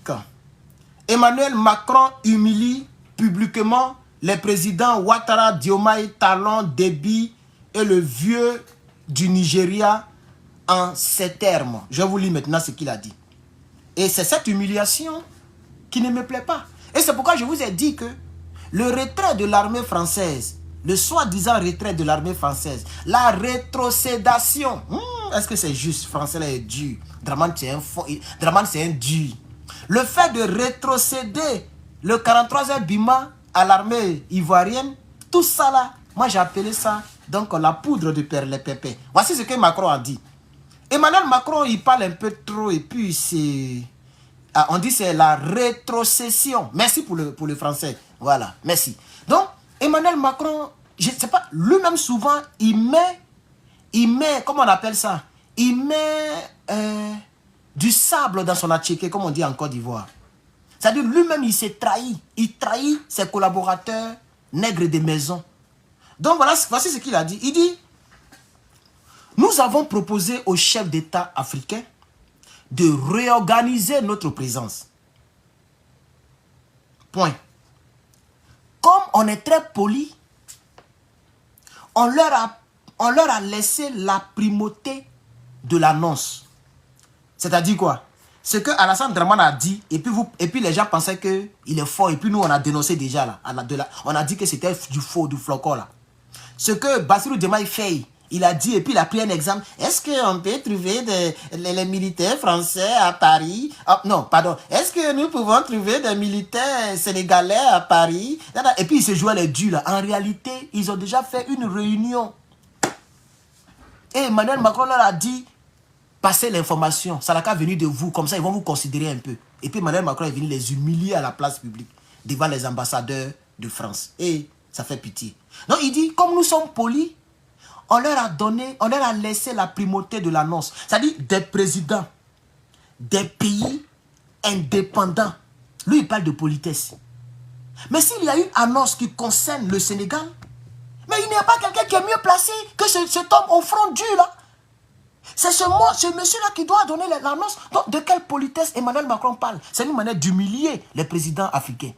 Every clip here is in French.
Afrique. Emmanuel Macron humilie publiquement les présidents Ouattara, Diomaye, Talon, Déby et le vieux du Nigeria en ces termes. Je vous lis maintenant ce qu'il a dit. Et c'est cette humiliation qui ne me plaît pas. Et c'est pourquoi je vous ai dit que le retrait de l'armée française, le soi-disant retrait de l'armée française, la rétrocédation, est-ce que c'est juste? Français là est dur. Draman c'est un dur. Le fait de rétrocéder le 43e Bima à l'armée ivoirienne, tout ça là, moi j'ai appelé ça donc la poudre de perles-pépé. Voici ce que Macron a dit. Emmanuel Macron, il parle un peu trop et puis c'est... on dit c'est la rétrocession. Merci pour le français. Voilà, merci. Donc, Emmanuel Macron, je ne sais pas, lui-même souvent, il met, comment on appelle ça? Il met du sable dans son attiqué, comme on dit en Côte d'Ivoire. C'est-à-dire, lui-même, il s'est trahi. Il trahit ses collaborateurs nègres des maisons. Donc, voilà, voici ce qu'il a dit. Il dit, nous avons proposé aux chefs d'État africains de réorganiser notre présence. Point. Comme on est très poli, on leur a laissé la primauté de l'annonce. C'est-à-dire quoi? Ce que Alassane Draman a dit, et puis les gens pensaient qu'il est fort, et puis nous on a dénoncé déjà là. On a dit que c'était du faux, du flocon là. Ce que Bassirou Diomaye Faye, il a dit, et puis il a pris un exemple. Est-ce qu'on peut trouver les militaires français à Paris? Oh, non, pardon. Est-ce que nous pouvons trouver des militaires sénégalais à Paris? Et puis il se jouait les durs là. En réalité, ils ont déjà fait une réunion. Et Emmanuel Macron leur a dit, passez l'information. Ça n'a qu'à venir de vous. Comme ça, ils vont vous considérer un peu. Et puis Emmanuel Macron est venu les humilier à la place publique, devant les ambassadeurs de France. Et ça fait pitié. Donc il dit, comme nous sommes polis, on leur a laissé la primauté de l'annonce. C'est-à-dire des présidents, des pays indépendants. Lui, il parle de politesse. Mais s'il y a une annonce qui concerne le Sénégal, mais il n'y a pas quelqu'un qui est mieux placé que cet homme au front dur là. C'est ce monsieur-là qui doit donner l'annonce. Donc, de quelle politesse Emmanuel Macron parle? C'est une manière d'humilier les présidents africains.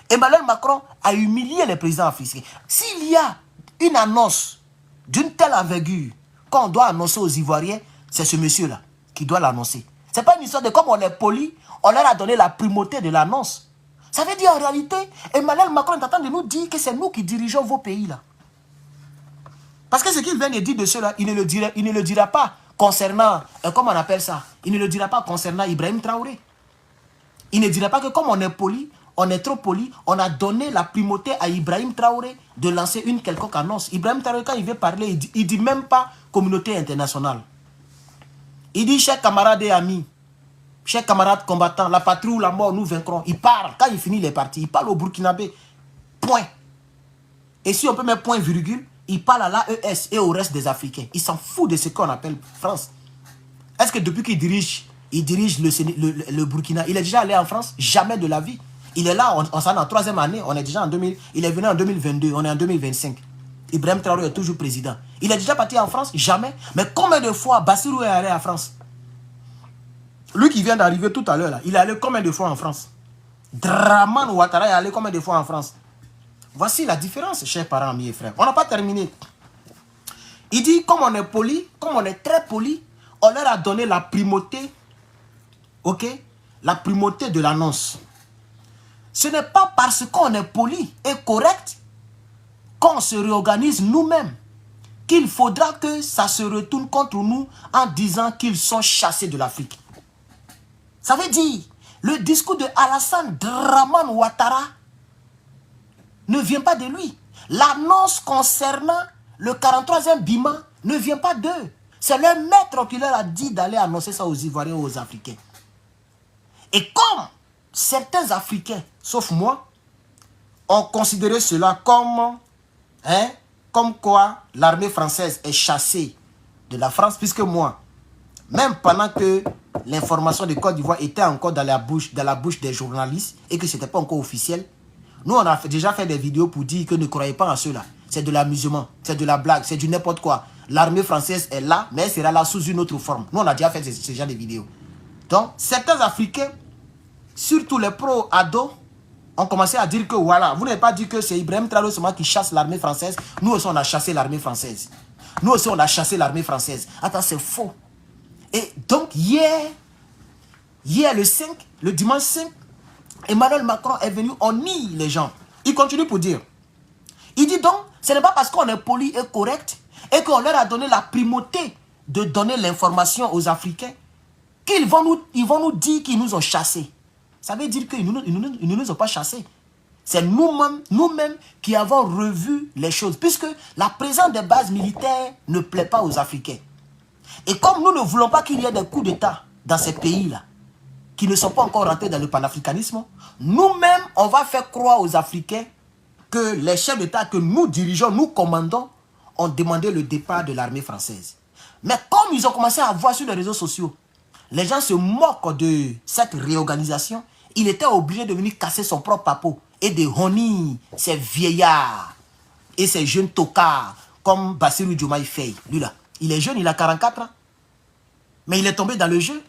Emmanuel Macron a humilié les présidents africains. S'il y a une annonce d'une telle envergure qu'on doit annoncer aux Ivoiriens, c'est ce monsieur-là qui doit l'annoncer. Ce n'est pas une histoire de comme on est poli, on leur a donné la primauté de l'annonce. Ça veut dire en réalité, Emmanuel Macron est en train de nous dire que c'est nous qui dirigeons vos pays là. Parce que ce qu'il vient de dire de cela, il ne le dira pas concernant, comment on appelle ça? Il ne le dira pas concernant Ibrahim Traoré. Il ne dira pas que comme on est poli, on est trop poli, on a donné la primauté à Ibrahim Traoré de lancer une quelconque annonce. Ibrahim Traoré, quand il veut parler, il dit même pas communauté internationale. Il dit, chers camarades et amis, chers camarades combattants, la patrie ou la mort, nous vaincrons. Il parle, quand il finit les parties, il parle au Burkinabé. Point. Et si on peut mettre point virgule, il parle à l'AES et au reste des Africains. Il s'en fout de ce qu'on appelle France. Est-ce que depuis qu'il dirige le Burkina, il est déjà allé en France? Jamais de la vie. Il est là, on s'en est en 3e année, on est déjà en 2000, il est venu en 2022, on est en 2025. Ibrahim Traoré est toujours président. Il est déjà parti en France? Jamais. Mais combien de fois Bassirou est allé en France? Lui qui vient d'arriver tout à l'heure, là, il est allé combien de fois en France? Draman Ouattara est allé combien de fois en France? Voici la différence, chers parents, amis et frères. On n'a pas terminé. Il dit, comme on est poli, comme on est très poli, on leur a donné la primauté, ok? La primauté de l'annonce. Ce n'est pas parce qu'on est poli et correct qu'on se réorganise nous-mêmes qu'il faudra que ça se retourne contre nous en disant qu'ils sont chassés de l'Afrique. Ça veut dire, le discours de Alassane Draman Ouattara ne vient pas de lui. L'annonce concernant le 43e Bima ne vient pas d'eux. C'est leur maître qui leur a dit d'aller annoncer ça aux Ivoiriens et aux Africains. Et comme certains Africains, sauf moi, ont considéré cela comme, comme quoi l'armée française est chassée de la France, puisque moi, même pendant que l'information de Côte d'Ivoire était encore dans la bouche des journalistes et que ce n'était pas encore officiel, nous, on a déjà fait des vidéos pour dire que ne croyez pas en cela. C'est de l'amusement, c'est de la blague, c'est du n'importe quoi. L'armée française est là, mais elle sera là sous une autre forme. Nous, on a déjà fait ce genre de vidéos. Donc, certains Africains surtout les pro-ados, ont commencé à dire que voilà, vous n'avez pas dit que c'est Ibrahim Traoré seulement qui chasse l'armée française. Nous aussi, on a chassé l'armée française. Nous aussi, on a chassé l'armée française. Attends, c'est faux. Et donc, hier, le dimanche 5, Emmanuel Macron est venu, on nie les gens. Il continue pour dire. Il dit donc, ce n'est pas parce qu'on est poli et correct et qu'on leur a donné la primauté de donner l'information aux Africains qu'ils vont nous dire qu'ils nous ont chassés. Ça veut dire qu'ils ne nous ont pas chassés. C'est nous-mêmes qui avons revu les choses, puisque la présence des bases militaires ne plaît pas aux Africains. Et comme nous ne voulons pas qu'il y ait des coups d'État dans ces pays-là, qui ne sont pas encore rentrés dans le panafricanisme, nous-mêmes, on va faire croire aux Africains que les chefs d'État que nous dirigeons, nous commandons, ont demandé le départ de l'armée française. Mais comme ils ont commencé à voir sur les réseaux sociaux, les gens se moquent de cette réorganisation, il était obligé de venir casser son propre papeau et de honir ces vieillards et ces jeunes tocards comme Bassirou Diomaye Faye. Lui là, il est jeune, il a 44 ans. Mais il est tombé dans le jeu.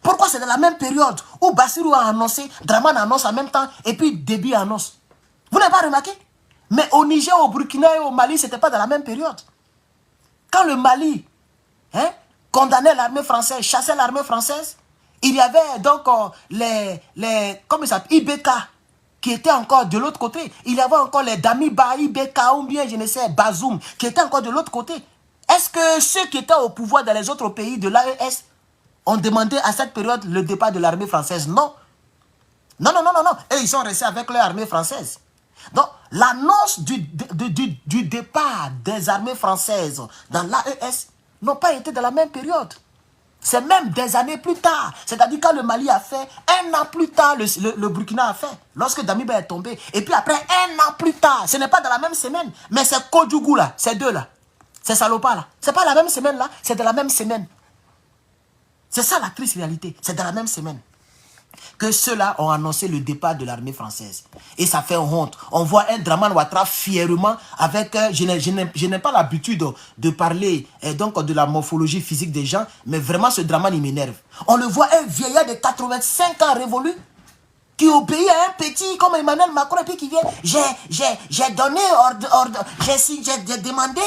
Pourquoi c'est dans la même période où Bassirou a annoncé, Draman annonce en même temps et puis Déby annonce? Vous n'avez pas remarqué? Mais au Niger, au Burkina et au Mali, ce n'était pas dans la même période. Quand le Mali condamnait l'armée française, chassait l'armée française, il y avait donc comment ça s'appelle, IBK qui était encore de l'autre côté. Il y avait encore les Damiba, IBK ou bien je ne sais, Bazoum qui était encore de l'autre côté. Est-ce que ceux qui étaient au pouvoir dans les autres pays de l'AES ont demandé à cette période le départ de l'armée française? Non. Non. Et ils sont restés avec leur armée française. Donc, l'annonce du départ des armées françaises dans l'AES n'ont pas été dans la même période. C'est même des années plus tard. C'est-à-dire quand le Mali a fait, un an plus tard, le Burkina a fait. Lorsque Damiba est tombé. Et puis après, un an plus tard, ce n'est pas dans la même semaine. Mais c'est Kodjougou là, ces deux là. Ces salopards là. Ce n'est pas la même semaine là, c'est de la même semaine. C'est ça la triste réalité. C'est dans la même semaine que ceux-là ont annoncé le départ de l'armée française. Et ça fait honte. On voit un Draman Ouattara fièrement avec... je n'ai pas l'habitude de parler donc de la morphologie physique des gens, mais vraiment ce Draman, il m'énerve. On le voit, un vieillard de 85 ans révolu, qui obéit à un petit comme Emmanuel Macron, et puis qui vient, j'ai donné ordre, j'ai demandé,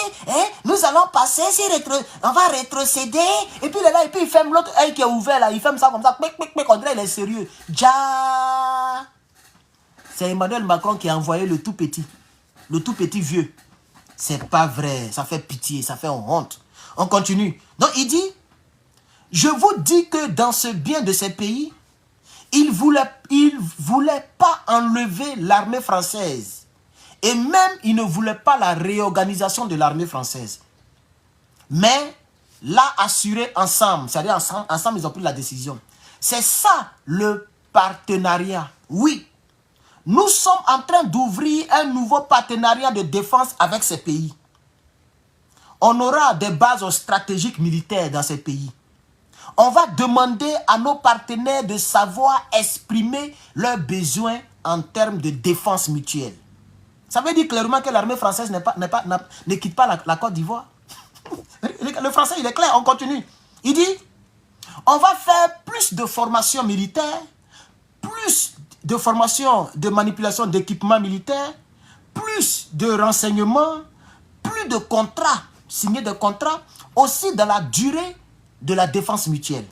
nous allons passer, on va rétrocéder, et puis là, et puis il ferme l'autre œil qui est ouvert là, il ferme ça comme ça, on dirait il est sérieux. C'est Emmanuel Macron qui a envoyé le tout petit vieux. C'est pas vrai, ça fait pitié, ça fait honte. On continue. Donc il dit, je vous dis que dans ce bien de ces pays, il voulait pas enlever l'armée française. Et même, il ne voulait pas la réorganisation de l'armée française. Mais, l'a assuré ensemble. C'est-à-dire, ensemble, ils ont pris la décision. C'est ça, le partenariat. Oui, nous sommes en train d'ouvrir un nouveau partenariat de défense avec ces pays. On aura des bases stratégiques militaires dans ces pays. On va demander à nos partenaires de savoir exprimer leurs besoins en termes de défense mutuelle. Ça veut dire clairement que l'armée française ne quitte pas la Côte d'Ivoire. Le français, il est clair, on continue. Il dit, on va faire plus de formation militaire, plus de formation de manipulation d'équipements militaires, plus de renseignements, plus de contrats, signer des contrats, aussi dans la durée de la défense mutuelle.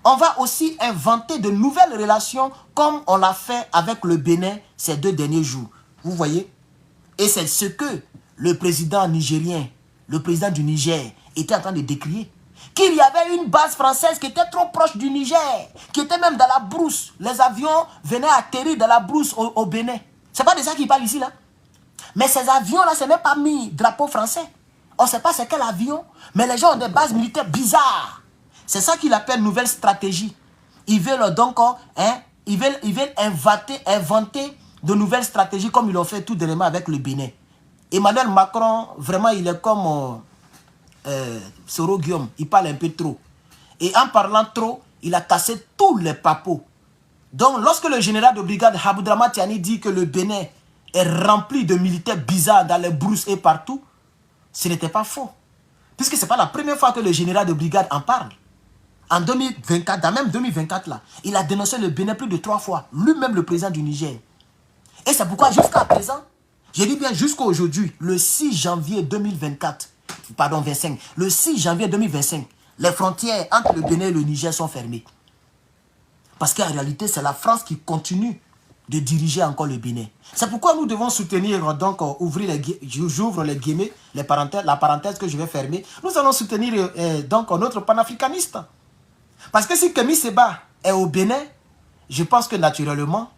On va aussi inventer de nouvelles relations comme on l'a fait avec le Bénin ces 2 derniers jours. Vous voyez? Et c'est ce que le président nigérien, le président du Niger, était en train de décrier. Qu'il y avait une base française qui était trop proche du Niger, qui était même dans la brousse. Les avions venaient atterrir dans la brousse au Bénin. C'est pas de ça qu'il parle ici là. Mais ces avions-là, ce n'est pas mis drapeau français. On ne sait pas c'est quel avion, mais les gens ont des bases militaires bizarres. C'est ça qu'il appelle nouvelle stratégie. Ils veulent donc ils veulent inventer de nouvelles stratégies comme ils l'ont fait tout dernièrement avec le Bénin. Emmanuel Macron, vraiment, il est comme Soro Guillaume. Il parle un peu trop. Et en parlant trop, il a cassé tous les papos. Donc, lorsque le général de brigade Aboudraman Tiani dit que le Bénin est rempli de militaires bizarres dans les brousses et partout, ce n'était pas faux. Puisque ce n'est pas la première fois que le général de brigade en parle. En 2024, dans même 2024 là, il a dénoncé le Bénin plus de 3 fois. Lui-même le président du Niger. Et c'est pourquoi jusqu'à présent, je dis bien jusqu'à aujourd'hui, le 6 janvier 2024, pardon 25, le 6 janvier 2025, les frontières entre le Bénin et le Niger sont fermées. Parce qu'en réalité, c'est la France qui continue de diriger encore le Bénin. C'est pourquoi nous devons soutenir, donc, j'ouvre les guillemets, la parenthèse que je vais fermer. Nous allons soutenir donc notre panafricaniste. Parce que si Kémy Séba est au Bénin, je pense que naturellement,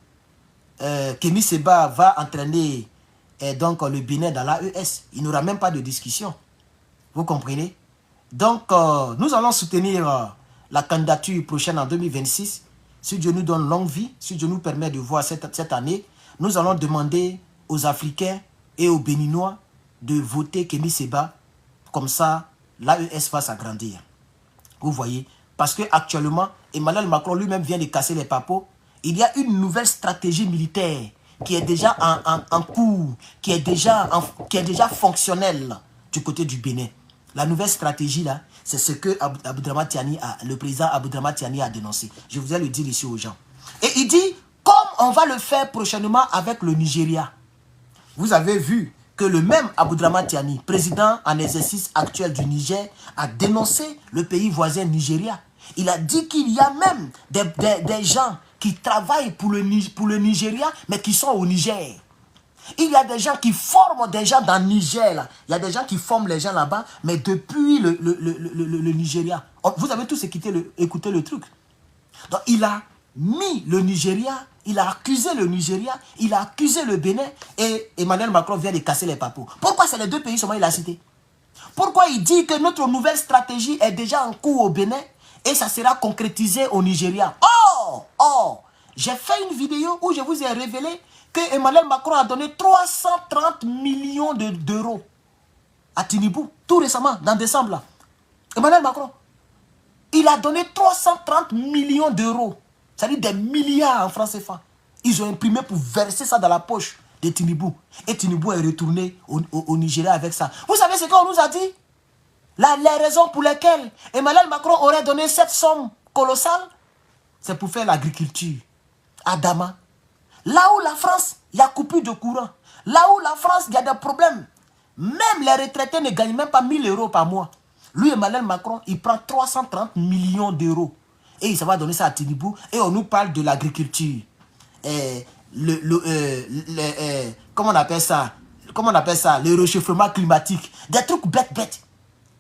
Kémy Séba va entraîner donc le Bénin dans l'AES. Il n'y aura même pas de discussion. Vous comprenez? Donc, nous allons soutenir la candidature prochaine en 2026. Si Dieu nous donne longue vie, si Dieu nous permet de voir cette année, nous allons demander aux Africains et aux Béninois de voter Kémy Séba. Comme ça, l'AES va s'agrandir. Vous voyez? Parce qu'actuellement, Emmanuel Macron lui-même vient de casser les papos. Il y a une nouvelle stratégie militaire qui est déjà en cours, qui est déjà fonctionnelle du côté du Bénin. La nouvelle stratégie, là, c'est ce que le président Aboudrama Tiani a dénoncé. Je voudrais le dire ici aux gens. Et il dit, comme on va le faire prochainement avec le Nigeria. Vous avez vu que le même Aboudrama Tiani, président en exercice actuel du Niger, a dénoncé le pays voisin Nigeria. Il a dit qu'il y a même des gens qui travaillent pour le Nigeria, mais qui sont au Niger. Il y a des gens qui forment des gens dans le Niger. Là. Il y a des gens qui forment les gens là-bas, mais depuis le Nigeria. Vous avez tous écouté le truc. Donc il a mis le Nigeria, il a accusé le Nigeria, il a accusé le Bénin, et Emmanuel Macron vient de casser les papos. Pourquoi c'est les deux pays seulement il a cité? Pourquoi il dit que notre nouvelle stratégie est déjà en cours au Bénin et ça sera concrétisé au Nigeria? Oh, j'ai fait une vidéo où je vous ai révélé que Emmanuel Macron a donné 330 millions d'euros à Tinibou, tout récemment, dans décembre. Là. Emmanuel Macron, il a donné 330 millions d'euros, c'est-à-dire des milliards en francs CFA. Ils ont imprimé pour verser ça dans la poche de Tinibou. Et Tinibou est retourné au Nigeria avec ça. Vous savez ce qu'on nous a dit? Les raisons pour lesquelles Emmanuel Macron aurait donné cette somme colossale, c'est pour faire l'agriculture. Adama. Là où la France, il y a coupure de courant. Là où la France, il y a des problèmes. Même les retraités ne gagnent même pas 1000 euros par mois. Lui, Emmanuel Macron, il prend 330 millions d'euros. Et il va donner ça à Tinibou. Et on nous parle de l'agriculture. Comment on appelle ça? Comment on appelle ça? Le réchauffement climatique. Des trucs bêtes.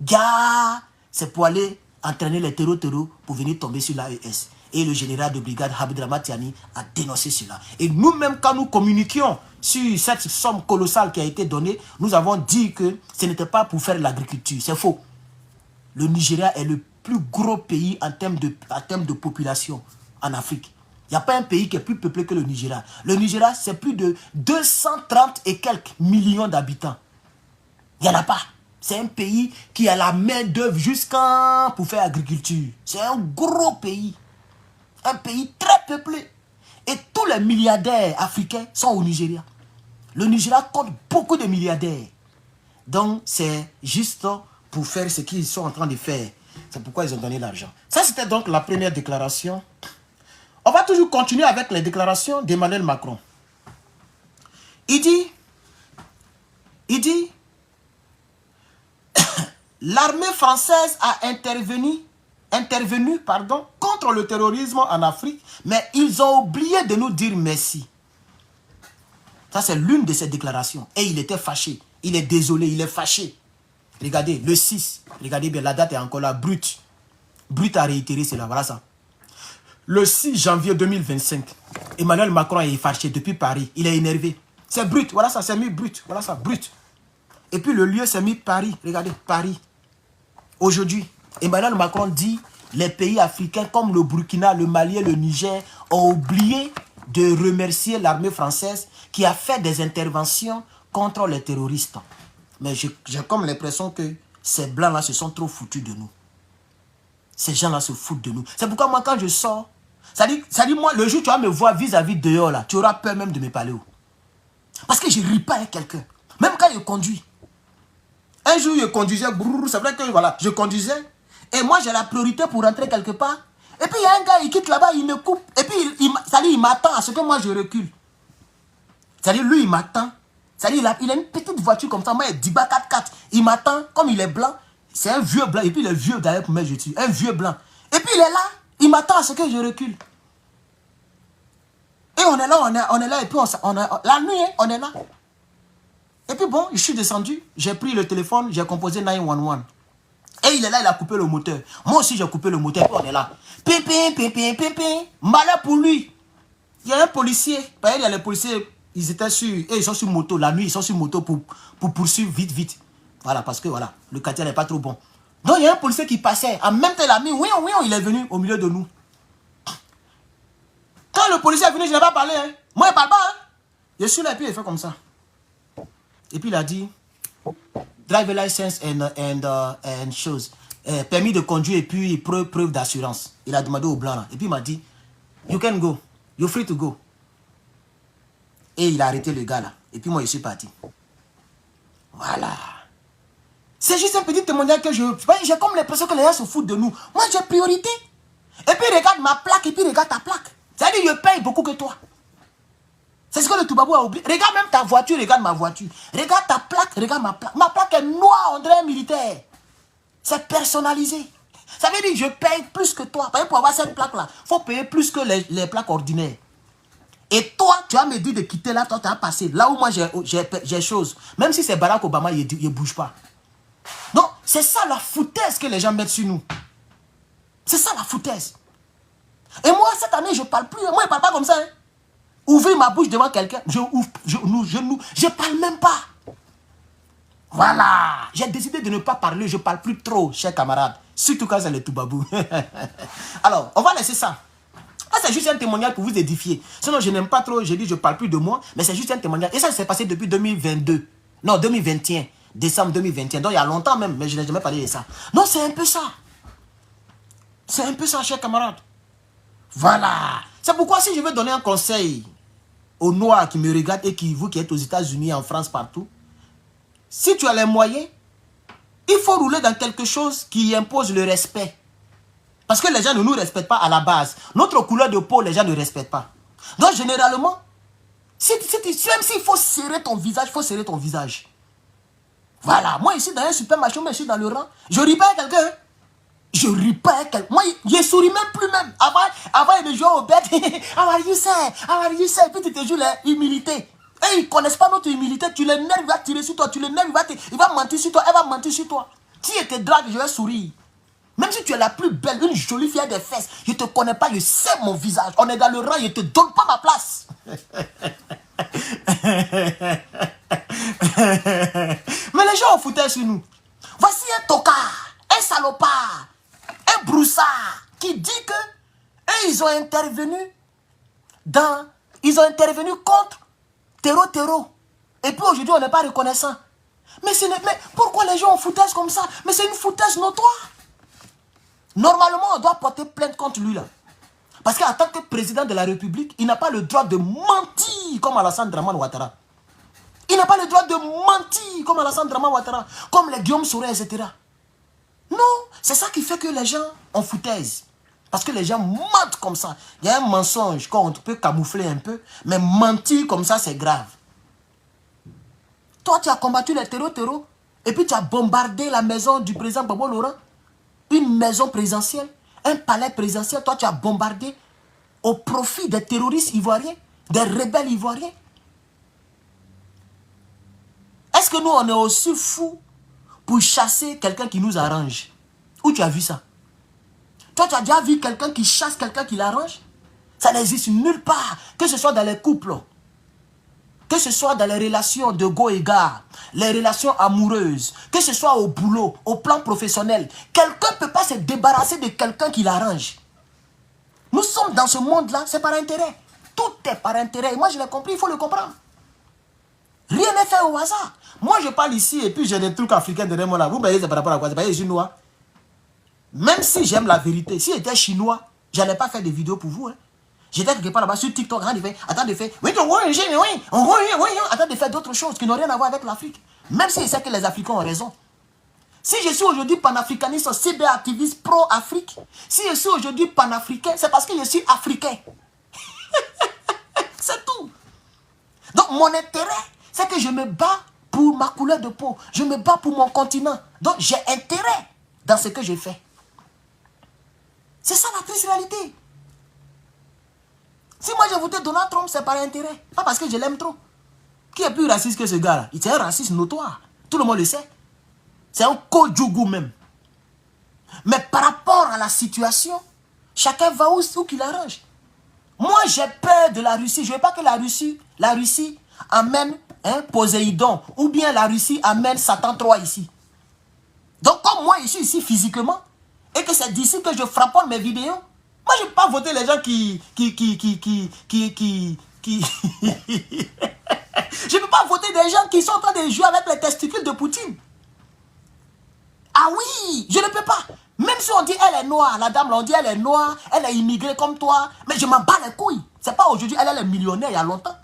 Gars, c'est pour aller entraîner les terreaux pour venir tomber sur l'AES. Et le général de brigade Aboudrama Tiani a dénoncé cela. Et nous-mêmes, quand nous communiquions sur cette somme colossale qui a été donnée, nous avons dit que ce n'était pas pour faire l'agriculture. C'est faux. Le Nigeria est le plus gros pays en termes de population en Afrique. Il n'y a pas un pays qui est plus peuplé que le Nigeria. Le Nigeria, c'est plus de 230 et quelques millions d'habitants. Il n'y en a pas. C'est un pays qui a la main d'œuvre jusqu'à pour faire agriculture. C'est un gros pays. Un pays très peuplé. Et tous les milliardaires africains sont au Nigeria. Le Nigeria compte beaucoup de milliardaires. Donc, c'est juste pour faire ce qu'ils sont en train de faire. C'est pourquoi ils ont donné l'argent. Ça, c'était donc la première déclaration. On va toujours continuer avec les déclarations d'Emmanuel Macron. Il dit, l'armée française a intervenu contre le terrorisme en Afrique, mais ils ont oublié de nous dire merci. Ça, c'est l'une de ses déclarations. Et il était fâché. Il est désolé, il est fâché. Regardez, le 6. Regardez bien, la date est encore là, brut. Brut a réitéré cela, voilà ça. Le 6 janvier 2025, Emmanuel Macron est fâché depuis Paris. Il est énervé. C'est brut, voilà ça, c'est mis brut. Voilà ça, brut. Et puis le lieu, c'est mis Paris. Regardez, Paris. Aujourd'hui, Emmanuel Macron dit les pays africains comme le Burkina, le Mali et le Niger ont oublié de remercier l'armée française qui a fait des interventions contre les terroristes. Mais j'ai comme l'impression que ces blancs-là se sont trop foutus de nous. Ces gens-là se foutent de nous. C'est pourquoi moi, quand je sors, ça dit moi, le jour où tu vas me voir vis-à-vis dehors, là, tu auras peur même de me parler. Parce que je ne ris pas avec quelqu'un. Même quand je conduis. Un jour, je conduisais, c'est vrai que voilà, je conduisais Et moi, j'ai la priorité pour rentrer quelque part. Et puis, il y a un gars, il quitte là-bas, il me coupe. Et puis, il m'attend à ce que moi, je recule. C'est-à-dire, lui, il m'attend. C'est-à-dire, il a une petite voiture comme ça. Moi, il dit 4x4. Il m'attend, comme il est blanc. C'est un vieux blanc. Et puis, il est vieux d'ailleurs pour mettre je tue. Un vieux blanc. Et puis, il est là. Il m'attend à ce que je recule. Et on est là, on est là. Et puis, la nuit, hein, on est là. Et puis, bon, je suis descendu. J'ai pris le téléphone. J'ai composé 911. Et il est là, il a coupé le moteur. Moi aussi, j'ai coupé le moteur. Et puis, on est là. Pim, pim, pim, pim, pim, pim. Malheur pour lui. Il y a un policier. Par exemple, il y a les policiers. Ils étaient sur, et ils sont sur moto. La nuit, ils sont sur moto pour poursuivre vite, vite. Voilà, parce que voilà, le quartier n'est pas trop bon. Donc, il y a un policier qui passait. En même temps, il a mis, oui, il est venu au milieu de nous. Quand le policier est venu, je n'ai pas parlé. Hein. Moi, il ne parle pas. Hein. Je suis là, et puis il fait comme ça. Et puis, il a dit, driver license and chose. Permis de conduire et puis preuve d'assurance. Il a demandé au blanc là. Et puis, il m'a dit, you can go. You're free to go. Et il a arrêté le gars là. Et puis moi, je suis parti. Voilà. C'est juste un petit témoignage que j'ai comme l'impression que les gens se foutent de nous. Moi, j'ai priorité. Et puis, regarde ma plaque et puis regarde ta plaque. C'est-à-dire, je paye beaucoup que toi. C'est ce que le Toubabou a oublié. Regarde même ta voiture, regarde ma voiture. Regarde ta plaque, regarde ma plaque. Ma plaque est noire, on dirait un militaire. C'est personnalisé. Ça veut dire que je paye plus que toi. Par exemple, pour avoir cette plaque-là, il faut payer plus que les plaques ordinaires. Et toi, tu vas me dire de quitter là, toi, tu as passé. Là où moi, j'ai chose. Même si c'est Barack Obama, il ne bouge pas. Donc, c'est ça la foutaise que les gens mettent sur nous. C'est ça la foutaise. Et moi, cette année, je ne parle plus. Moi, je ne parle pas comme ça. Hein. Ouvrir ma bouche devant quelqu'un, je parle même pas. Voilà. J'ai décidé de ne pas parler. Je ne parle plus trop, chers camarades. Surtout quand c'est le Toubabou. Alors, on va laisser ça. Ah, c'est juste un témoignage pour vous édifier. Sinon, je n'aime pas trop, je dis, je ne parle plus de moi, mais c'est juste un témoignage. Et ça s'est passé depuis 2022. Non, 2021. Décembre 2021. Donc, il y a longtemps même, mais je n'ai jamais parlé de ça. Non, c'est un peu ça. C'est un peu ça, chers camarades. Voilà. C'est pourquoi si je veux donner un conseil aux Noirs qui me regardent et vous qui êtes aux États-Unis, en France, partout, si tu as les moyens, il faut rouler dans quelque chose qui impose le respect. Parce que les gens ne nous respectent pas à la base. Notre couleur de peau, les gens ne respectent pas. Donc, généralement, même s'il faut serrer ton visage, il faut serrer ton visage. Voilà. Moi, ici, dans un supermarché, je suis dans le rang. Je ris pas à quelqu'un. Je ris pas à quelqu'un. Moi, je souris même plus même. Avant il me jouait au bête. How are you, sir? How are you, sir? Puis tu te joues l'humilité. Et ils ne connaissent pas notre humilité. Tu les nerfs, il va tirer sur toi. Tu les nerfs, il va mentir sur toi. Elle va mentir sur toi. Si je te drague, je vais sourire. Même si tu es la plus belle, une jolie fille des fesses, je ne te connais pas, je sais mon visage. On est dans le rang, je ne te donne pas ma place. Mais les gens ont foutu sur nous. Voici un tocard, un salopard, un broussard qui dit que eux, ils ont intervenu contre Terreau. Et puis aujourd'hui, on n'est pas reconnaissant. Mais pourquoi les gens ont foutaise comme ça? Mais c'est une foutaise notoire. Normalement, on doit porter plainte contre lui là. Parce qu'en tant que président de la République, il n'a pas le droit de mentir comme Alassane Dramane Ouattara. Il n'a pas le droit de mentir comme Alassane Dramane Ouattara, comme les Guillaume Soro, etc. Non, c'est ça qui fait que les gens ont foutaise. Parce que les gens mentent comme ça. Il y a un mensonge qu'on peut camoufler un peu, mais mentir comme ça, c'est grave. Toi, tu as combattu les terreaux, et puis tu as bombardé la maison du président Gbagbo Laurent. Une maison présidentielle, un palais présidentiel, toi tu as bombardé au profit des terroristes ivoiriens, des rebelles ivoiriens. Est-ce que nous on est aussi fous pour chasser quelqu'un qui nous arrange? Où tu as vu ça? Toi tu as déjà vu quelqu'un qui chasse quelqu'un qui l'arrange? Ça n'existe nulle part, que ce soit dans les couples, que ce soit dans les relations de go et gars, les relations amoureuses, que ce soit au boulot, au plan professionnel. Quelqu'un ne peut pas se débarrasser de quelqu'un qui l'arrange. Nous sommes dans ce monde-là, c'est par intérêt. Tout est par intérêt. Et moi, je l'ai compris, il faut le comprendre. Rien n'est fait au hasard. Moi, je parle ici et puis j'ai des trucs africains derrière moi là. Vous voyez, c'est par rapport à quoi? C'est pas les Chinois. Même si j'aime la vérité, si j'étais chinois, je n'allais pas faire des vidéos pour vous. Hein. J'étais quelque part là-bas sur TikTok, attends de faire, attends de faire d'autres choses qui n'ont rien à voir avec l'Afrique. Même si je sais que les Africains ont raison. Si je suis aujourd'hui panafricaniste, cyberactiviste pro-Afrique, si je suis aujourd'hui panafricain, c'est parce que je suis africain. C'est tout. Donc mon intérêt, c'est que je me bats pour ma couleur de peau. Je me bats pour mon continent. Donc j'ai intérêt dans ce que je fais. C'est ça la triste réalité. Si moi j'ai voté Donald Trump, c'est par intérêt. Pas parce que je l'aime trop. Qui est plus raciste que ce gars-là? Il est un raciste notoire. Tout le monde le sait. C'est un Kodjougou même. Mais par rapport à la situation, chacun va où qu'il arrange. Moi, j'ai peur de la Russie. Je ne veux pas que la Russie amène Poséidon. Ou bien la Russie amène Satan 3 ici. Donc, comme moi, je suis ici physiquement, et que c'est d'ici que je frapponne mes vidéos, moi, je ne peux pas voter les gens qui je ne peux pas voter des gens qui sont en train de jouer avec les testicules de Poutine. Ah oui, je ne peux pas. Même si on dit elle est noire, la dame, on dit elle est noire, elle est immigrée comme toi, mais je m'en bats les couilles. C'est pas aujourd'hui, elle est millionnaire il y a longtemps.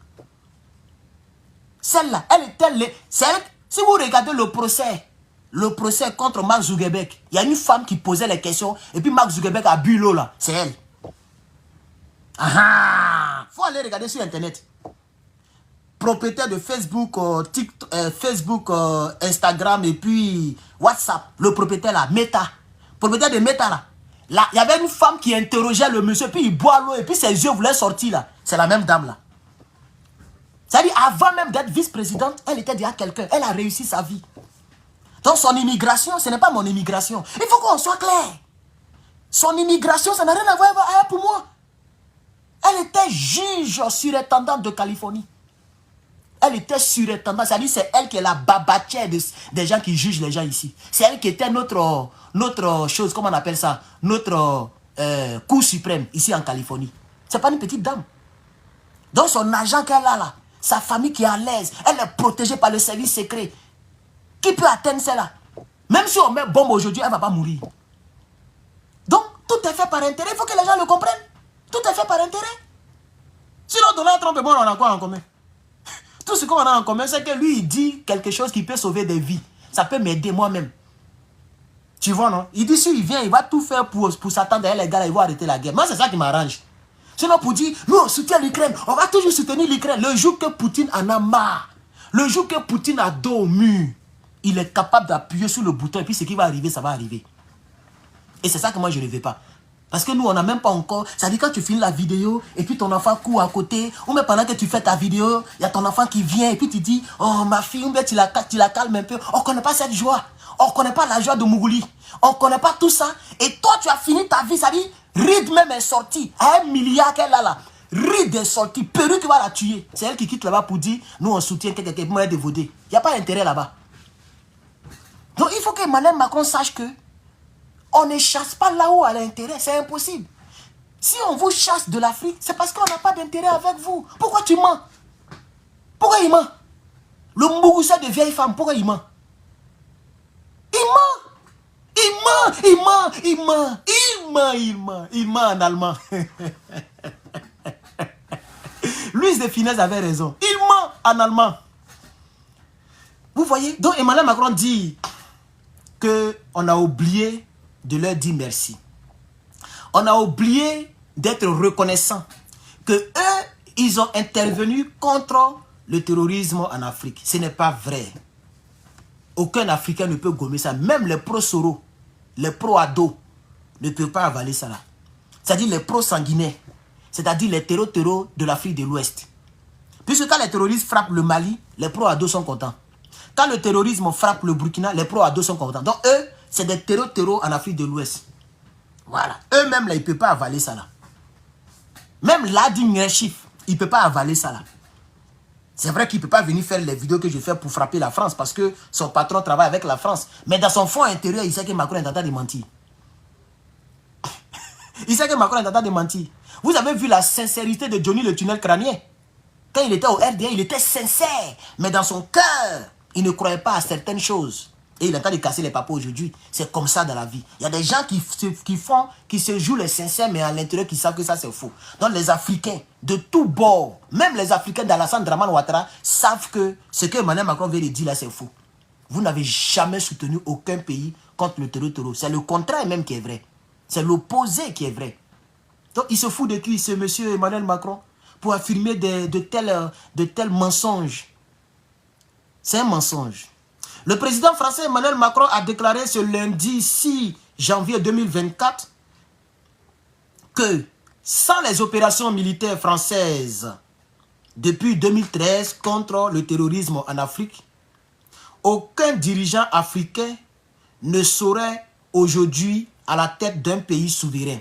Celle-là, elle était... Si vous regardez le procès contre Mark Zuckerberg, il y a une femme qui posait les questions, et puis Mark Zuckerberg a bu l'eau là, c'est elle. Ah, faut aller regarder sur Internet. Propriétaire de Facebook, Facebook, Instagram et puis WhatsApp. Le propriétaire là, Meta. Propriétaire de Meta là. Là, il y avait une femme qui interrogeait le monsieur, puis il boit l'eau et puis ses yeux voulaient sortir là. C'est la même dame là. C'est-à-dire, avant même d'être vice-présidente, elle était déjà quelqu'un. Elle a réussi sa vie. Donc son immigration, ce n'est pas mon immigration. Il faut qu'on soit clair. Son immigration, ça n'a rien à voir pour moi. Elle était juge surintendante de Californie. Elle était surintendante, c'est-à-dire c'est elle qui est la babatière des gens qui jugent les gens ici. C'est elle qui était notre chose, comment on appelle ça, notre cour suprême ici en Californie. C'est pas une petite dame. Donc son agent qu'elle a là, sa famille qui est à l'aise, elle est protégée par le service secret. Qui peut atteindre celle-là? Même si on met bombe aujourd'hui, elle ne va pas mourir. Donc tout est fait par intérêt, il faut que les gens le comprennent. Tout est fait par intérêt. Sinon Donald Trump et moi on a quoi en commun? Tout ce qu'on a en commun, c'est que lui, il dit quelque chose qui peut sauver des vies. Ça peut m'aider moi-même. Tu vois, non? Il dit, si il vient, il va tout faire pour s'attendre à les gars, là, ils vont arrêter la guerre. Moi, c'est ça qui m'arrange. Sinon, pour dire, nous, on soutient l'Ukraine. On va toujours soutenir l'Ukraine. Le jour que Poutine en a marre, le jour que Poutine a dos au mur, il est capable d'appuyer sur le bouton et puis ce qui va arriver, ça va arriver. Et c'est ça que moi, je ne veux pas. Parce que nous, on n'a même pas encore... Ça dit quand tu filmes la vidéo et puis ton enfant court à côté, ou même pendant que tu fais ta vidéo, il y a ton enfant qui vient et puis tu dis, oh ma fille, ou bien tu la calmes un peu. On ne connaît pas cette joie. On ne connaît pas la joie de Mougouli. On ne connaît pas tout ça. Et toi, tu as fini ta vie, ça dit, Reed même est sortie. À 1 milliard qu'elle a là. Reed est sortie. Perruque va la tuer. C'est elle qui quitte là-bas pour dire, nous on soutient quelqu'un moyen de voter. Il n'y a pas d'intérêt là-bas. Donc il faut que Emmanuel Macron sache que on ne chasse pas là-haut à l'intérêt, c'est impossible. Si on vous chasse de l'Afrique, c'est parce qu'on n'a pas d'intérêt avec vous. Pourquoi tu mens? Pourquoi il ment? Le Mougoussa de vieille femme, pourquoi il ment? Il ment! Il ment! Il ment! Il ment! Il ment! Il ment! Il ment en allemand. Louis de Finesse avait raison. Il ment en allemand. Vous voyez? Donc Emmanuel Macron dit qu'on a oublié de leur dire merci. On a oublié d'être reconnaissant que eux, ils ont intervenu contre le terrorisme en Afrique. Ce n'est pas vrai. Aucun Africain ne peut gommer ça. Même les pro-Soro, les pro-Ado ne peuvent pas avaler ça là. C'est-à-dire les pro-sanguinaires, c'est-à-dire les terreaux de l'Afrique de l'Ouest. Puisque quand les terroristes frappent le Mali, les pro-Ado sont contents. Quand le terrorisme frappe le Burkina, les pro-Ado sont contents. Donc eux, c'est des terreaux en Afrique de l'Ouest. Voilà. Eux-mêmes, là, ils ne peuvent pas avaler ça, là. Même Vladimir Chief, il ne peut pas avaler ça, là. C'est vrai qu'il ne peut pas venir faire les vidéos que je fais pour frapper la France parce que son patron travaille avec la France. Mais dans son fond intérieur, il sait que Macron est en train de mentir. Il sait que Macron est en train de mentir. Vous avez vu la sincérité de Johnny le tunnel crânien. Quand il était au RDA, il était sincère. Mais dans son cœur, il ne croyait pas à certaines choses. Et il est en train de casser les papas aujourd'hui. C'est comme ça dans la vie. Il y a des gens qui se jouent les sincères, mais à l'intérieur, qui savent que ça c'est faux. Donc les Africains, de tous bords, même les Africains d'Alassane Draman Ouattara, savent que ce que Emmanuel Macron vient de dire là, c'est faux. vous n'avez jamais soutenu aucun pays contre le terreau. C'est le contraire même qui est vrai. C'est l'opposé qui est vrai. Donc il se fout de qui, ce monsieur Emmanuel Macron, pour affirmer de tels mensonges. C'est un mensonge. Le président français Emmanuel Macron a déclaré ce lundi 6 janvier 2024 que sans les opérations militaires françaises depuis 2013 contre le terrorisme en Afrique, aucun dirigeant africain ne saurait aujourd'hui à la tête d'un pays souverain.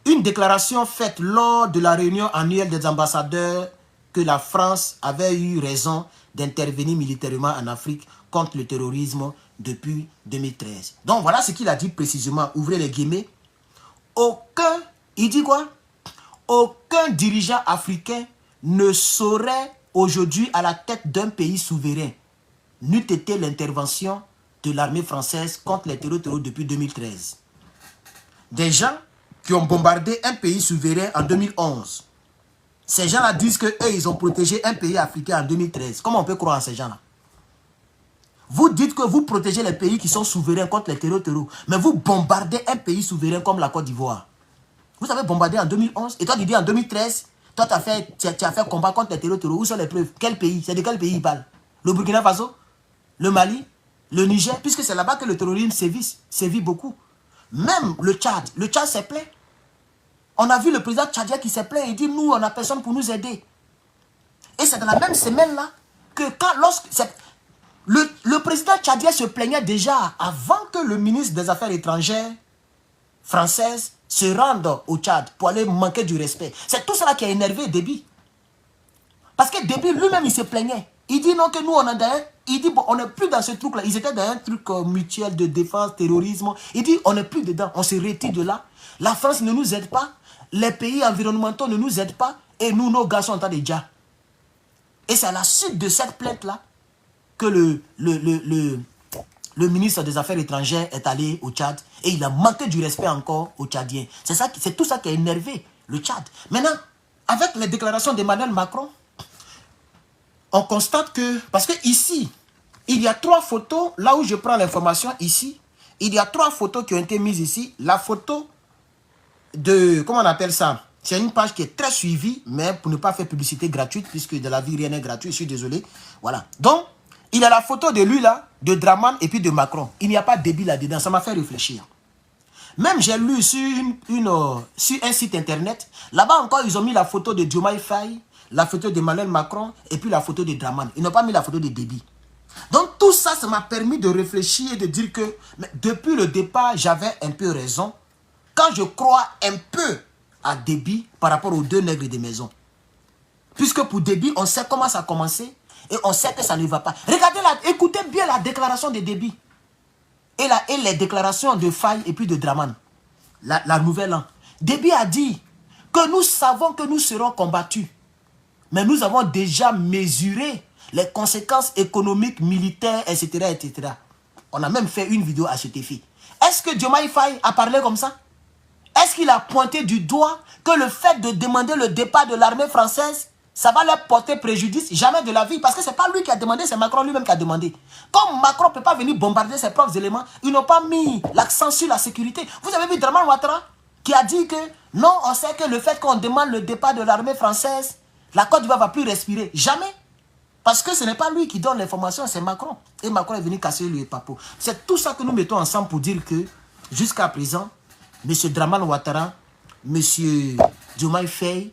Une déclaration faite lors de la réunion annuelle des ambassadeurs que la France avait eu raison d'intervenir militairement en Afrique contre le terrorisme depuis 2013. Donc voilà ce qu'il a dit précisément, ouvrez les guillemets. Il dit quoi? Aucun dirigeant africain ne saurait aujourd'hui à la tête d'un pays souverain, n'eût été l'intervention de l'armée française contre les terroristes depuis 2013. Des gens qui ont bombardé un pays souverain en 2011. Ces gens-là disent qu'eux, ils ont protégé un pays africain en 2013. Comment on peut croire en ces gens-là? Vous dites que vous protégez les pays qui sont souverains contre les terroristes, mais vous bombardez un pays souverain comme la Côte d'Ivoire. Vous avez bombardé en 2011 et toi tu dis en 2013, toi tu as fait combat contre les terroristes. Où sont les preuves? Quel pays? C'est de quel pays il parle? Le Burkina Faso? Le Mali? Le Niger? Puisque c'est là-bas que le terrorisme sévit beaucoup. Même le Tchad s'est plaint. On a vu le président tchadien qui s'est plaint et dit nous on n'a personne pour nous aider. Et c'est dans la même semaine-là que le président tchadien se plaignait déjà avant que le ministre des Affaires étrangères française se rende au Tchad pour aller manquer du respect. C'est tout cela qui a énervé Déby. Parce que Déby lui-même il se plaignait. Il dit non que nous on est dans il dit bon on n'est plus dans ce truc là. Ils étaient dans un truc mutuel de défense, terrorisme. Il dit on n'est plus dedans, on se retire de là. La France ne nous aide pas. Les pays environnementaux ne nous aident pas. Et nous, nos gars sont en train de déjà. Et c'est à la suite de cette plainte-là que le ministre des Affaires étrangères est allé au Tchad. Et il a manqué du respect encore aux Tchadiens. C'est tout ça qui a énervé le Tchad. Maintenant, avec les déclarations d'Emmanuel Macron, on constate que... Parce que ici, il y a 3 photos. Là où je prends l'information, ici, il y a 3 photos qui ont été mises ici. La photo de... Comment on appelle ça? C'est une page qui est très suivie, mais pour ne pas faire publicité gratuite, puisque de la vie, rien n'est gratuit, je suis désolé. Voilà. Donc, il y a la photo de lui là, de Draman et puis de Macron. Il n'y a pas de Déby là-dedans, ça m'a fait réfléchir. Même j'ai lu sur un site internet, là-bas encore, ils ont mis la photo de Diomaye Faye, la photo d'Emmanuel Macron et puis la photo de Draman. Ils n'ont pas mis la photo de Déby. Donc tout ça, ça m'a permis de réfléchir et de dire que depuis le départ, j'avais un peu raison. Quand je crois un peu à Déby par rapport aux 2 nègres de maison. Puisque pour Déby, on sait comment ça a commencé et on sait que ça ne va pas. Regardez, écoutez bien la déclaration de Déby et les déclarations de Faye et puis de Draman. La nouvelle an. Déby a dit que nous savons que nous serons combattus. Mais nous avons déjà mesuré les conséquences économiques, militaires, etc., etc. On a même fait une vidéo à cet effet. Est-ce que Diomaye Faye a parlé comme ça? Est-ce qu'il a pointé du doigt que le fait de demander le départ de l'armée française, ça va leur porter préjudice? Jamais de la vie. Parce que ce n'est pas lui qui a demandé, c'est Macron lui-même qui a demandé. Comme Macron ne peut pas venir bombarder ses propres éléments, ils n'ont pas mis l'accent sur la sécurité. Vous avez vu Draman Ouattara qui a dit que non, on sait que le fait qu'on demande le départ de l'armée française, la Côte d'Ivoire ne va plus respirer. Jamais. Parce que ce n'est pas lui qui donne l'information, c'est Macron. Et Macron est venu casser le papeau. C'est tout ça que nous mettons ensemble pour dire que jusqu'à présent, M. Draman Ouattara, M. Diomaye Faye,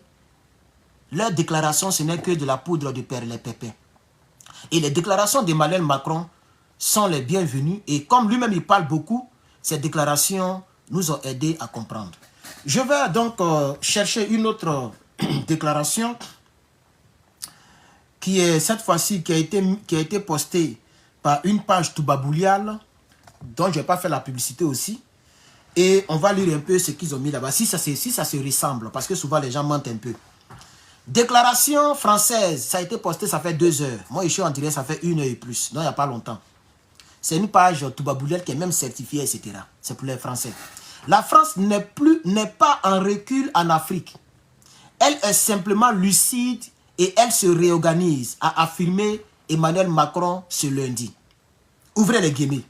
leur déclaration, ce n'est que de la poudre de perlimpinpin. Et les déclarations d'Emmanuel Macron sont les bienvenues. Et comme lui-même, il parle beaucoup, ces déclarations nous ont aidés à comprendre. Je vais donc chercher une autre déclaration qui est cette fois-ci qui a été postée par une page Toubaboulial, dont je n'ai pas fait la publicité aussi. Et on va lire un peu ce qu'ils ont mis là-bas, si ça se ressemble, parce que souvent les gens mentent un peu. Déclaration française, ça a été posté, ça fait 2 heures. Moi, je suis en direct, ça fait 1 heure et plus, non, il n'y a pas longtemps. C'est une page Toubaboulial qui est même certifiée, etc. C'est pour les Français. La France n'est pas en recul en Afrique. Elle est simplement lucide et elle se réorganise, a affirmé Emmanuel Macron ce lundi. Ouvrez les guillemets.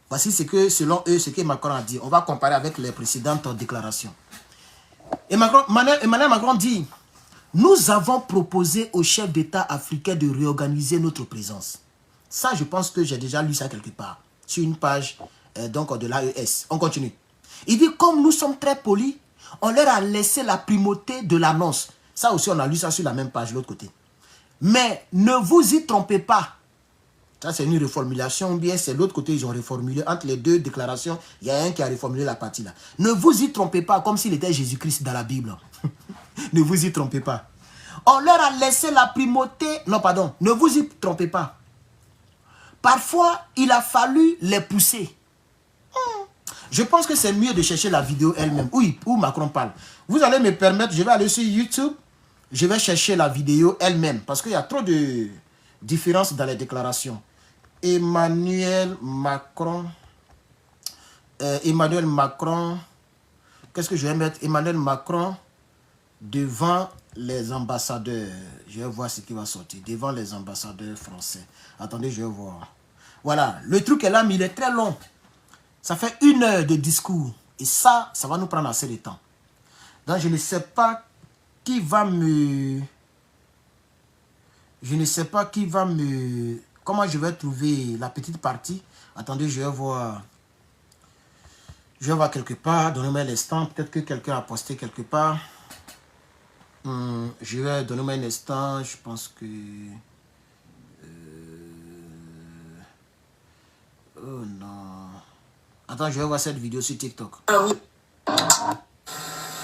Voici ce que, selon eux, ce que Macron a dit. On va comparer avec les précédentes déclarations. Emmanuel Macron dit, nous avons proposé aux chefs d'État africains de réorganiser notre présence. Ça, je pense que j'ai déjà lu ça quelque part, sur une page donc de l'AES. On continue. Il dit, comme nous sommes très polis, on leur a laissé la primauté de l'annonce. Ça aussi, on a lu ça sur la même page, de l'autre côté. Mais ne vous y trompez pas. Ça, c'est une reformulation, ou bien c'est l'autre côté, ils ont reformulé. Entre les deux déclarations, il y a un qui a reformulé la partie là. Ne vous y trompez pas, comme s'il était Jésus-Christ dans la Bible. Ne vous y trompez pas. On leur a laissé la primauté. Non, pardon, ne vous y trompez pas. Parfois, il a fallu les pousser. Je pense que c'est mieux de chercher la vidéo elle-même. Oui, où Macron parle. Vous allez me permettre, je vais aller sur YouTube. Je vais chercher la vidéo elle-même. Parce qu'il y a trop de différences dans les déclarations. Emmanuel Macron. Qu'est-ce que je vais mettre? Emmanuel Macron devant les ambassadeurs. Je vais voir ce qui va sortir. Devant les ambassadeurs français. Attendez, je vais voir. Voilà. Le truc est là, mais il est très long. Ça fait 1 heure de discours. Et ça va nous prendre assez de temps. Donc, je ne sais pas qui va me... Comment je vais trouver la petite partie? Attendez, je vais voir. Je vais voir quelque part. Donnez-moi un instant. Peut-être que quelqu'un a posté quelque part. Je vais... Donnez-moi un instant. Je pense que... Oh non. Attends, je vais voir cette vidéo sur TikTok.